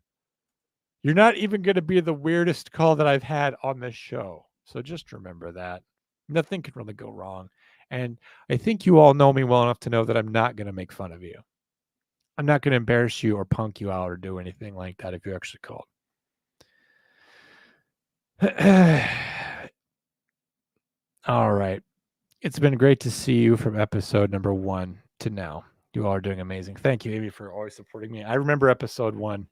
You're not even going to be the weirdest call that I've had on this show. So just remember that. Nothing can really go wrong. And I think you all know me well enough to know that I'm not going to make fun of you. I'm not going to embarrass you or punk you out or do anything like that if you actually called. All right. It's been great to see you from episode number 1 to now. You all are doing amazing. Thank you, Amy, for always supporting me. I remember episode 1.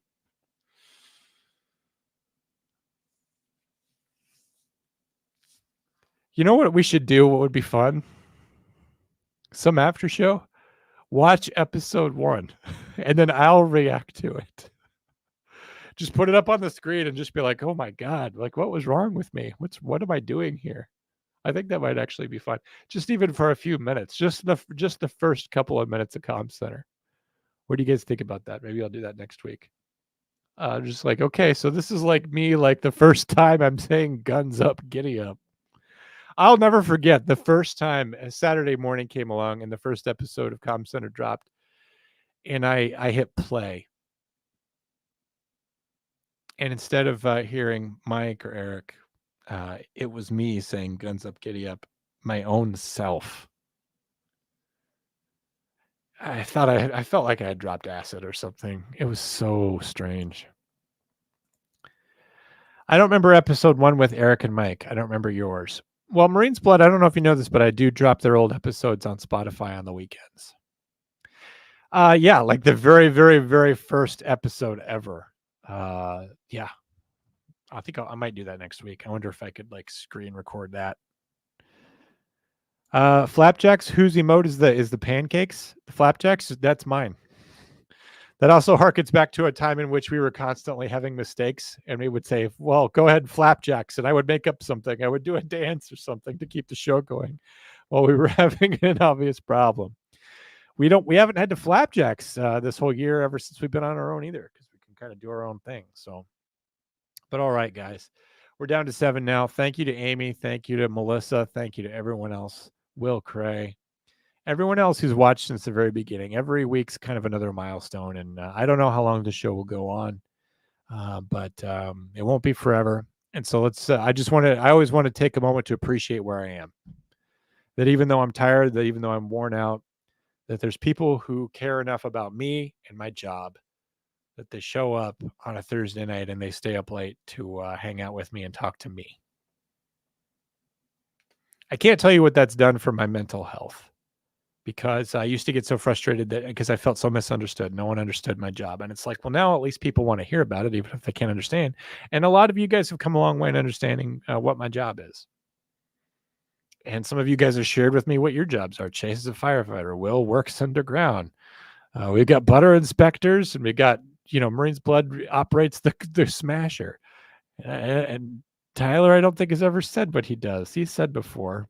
You know what we should do? What would be fun? Some after show. Watch episode 1, and then I'll react to it. Just put it up on the screen and just be like, "Oh my God! Like, what was wrong with me? What am I doing here?" I think that might actually be fun. Just even for a few minutes, just the first couple of minutes of Comm Center. What do you guys think about that? Maybe I'll do that next week. Just like, okay, so this is like me, like the first time I'm saying "guns up, giddy up." I'll never forget the first time a Saturday morning came along and the first episode of Comm Center dropped, and I hit play. And instead of hearing Mike or Eric, it was me saying "guns up, giddy up," my own self. I felt like I had dropped acid or something. It was so strange. I don't remember episode 1 with Eric and Mike. I don't remember yours. Well, Marine's Blood, I don't know if you know this, but I do drop their old episodes on Spotify on the weekends. Yeah, like the very, very, very first episode ever. Yeah. I think I might do that next week. I wonder if I could like screen record that. Flapjacks, whose emote is the pancakes? The flapjacks, that's mine. That also harkens back to a time in which we were constantly having mistakes, and we would say, well, go ahead, flapjacks, and I would make up something. I would do a dance or something to keep the show going while we were having an obvious problem. We haven't had to flapjacks this whole year ever since we've been on our own either, because we can kind of do our own thing. So, but all right, guys, we're down to 7 now. Thank you to Amy. Thank you to Melissa. Thank you to everyone else. Will Cray. Everyone else who's watched since the very beginning. Every week's kind of another milestone, and I don't know how long the show will go on, but it won't be forever. And so let's. I always want to take a moment to appreciate where I am. That even though I'm tired, that even though I'm worn out, that there's people who care enough about me and my job that they show up on a Thursday night and they stay up late to hang out with me and talk to me. I can't tell you what that's done for my mental health. Because I used to get so frustrated because I felt so misunderstood. No one understood my job. And it's like, well, now at least people want to hear about it, even if they can't understand. And a lot of you guys have come a long way in understanding what my job is. And some of you guys have shared with me what your jobs are. Chase is a firefighter. Will works underground. We've got butter inspectors, and we've got Marine's blood operates the smasher. And Tyler, I don't think has ever said what he does. He's said before,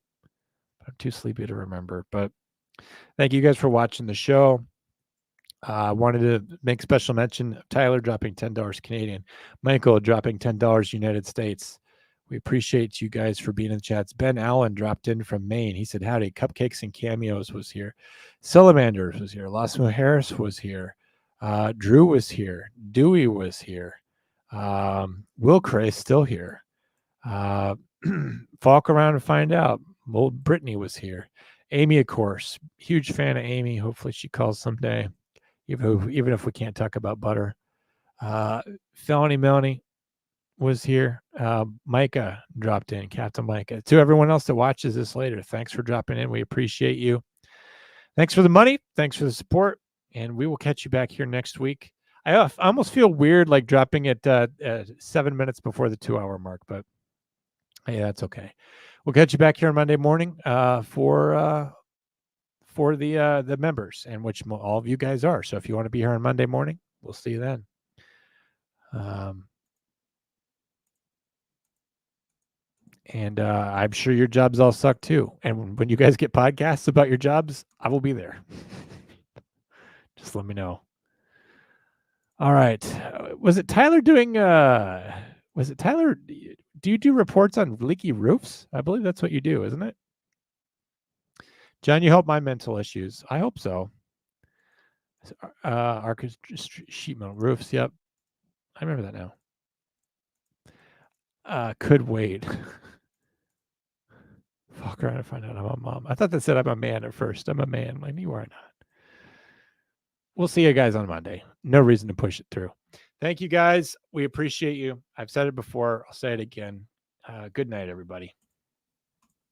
but I'm too sleepy to remember. But thank you guys for watching the show. I wanted to make special mention of Tyler dropping $10 Canadian, Michael dropping $10 United States. We appreciate you guys for being in the chats. Ben Allen dropped in from Maine. He said, howdy, Cupcakes and Cameos was here. Salamanders was here. Lasmo Harris was here. Drew was here. Dewey was here. Will Cray still here. Falk around and find out. Old Brittany was here. Amy, of course. Huge fan of Amy. Hopefully she calls someday, even if we can't talk about butter. Felony Melanie was here. Micah dropped in. Captain Micah. To everyone else that watches this later, thanks for dropping in. We appreciate you. Thanks for the money. Thanks for the support. And we will catch you back here next week. I almost feel weird like dropping it 7 minutes before the 2-hour mark, but hey, that's okay. We'll catch you back here on Monday morning for the members, and which all of you guys are. So if you want to be here on Monday morning, we'll see you then. And I'm sure your jobs all suck too. And when you guys get podcasts about your jobs, I will be there. Just let me know. All right. Was it Tyler doing was it Tyler? Do you do reports on leaky roofs? I believe that's what you do, isn't it? John, you help my mental issues. I hope so. Arcus sheet metal roofs. Yep. I remember that now. Could wait. Fuck around and find out I'm a mom. I thought that said I'm a man at first. I'm a man. Like, you are not. We'll see you guys on Monday. No reason to push it through. Thank you guys. We appreciate you. I've said it before. I'll say it again. Good night, everybody.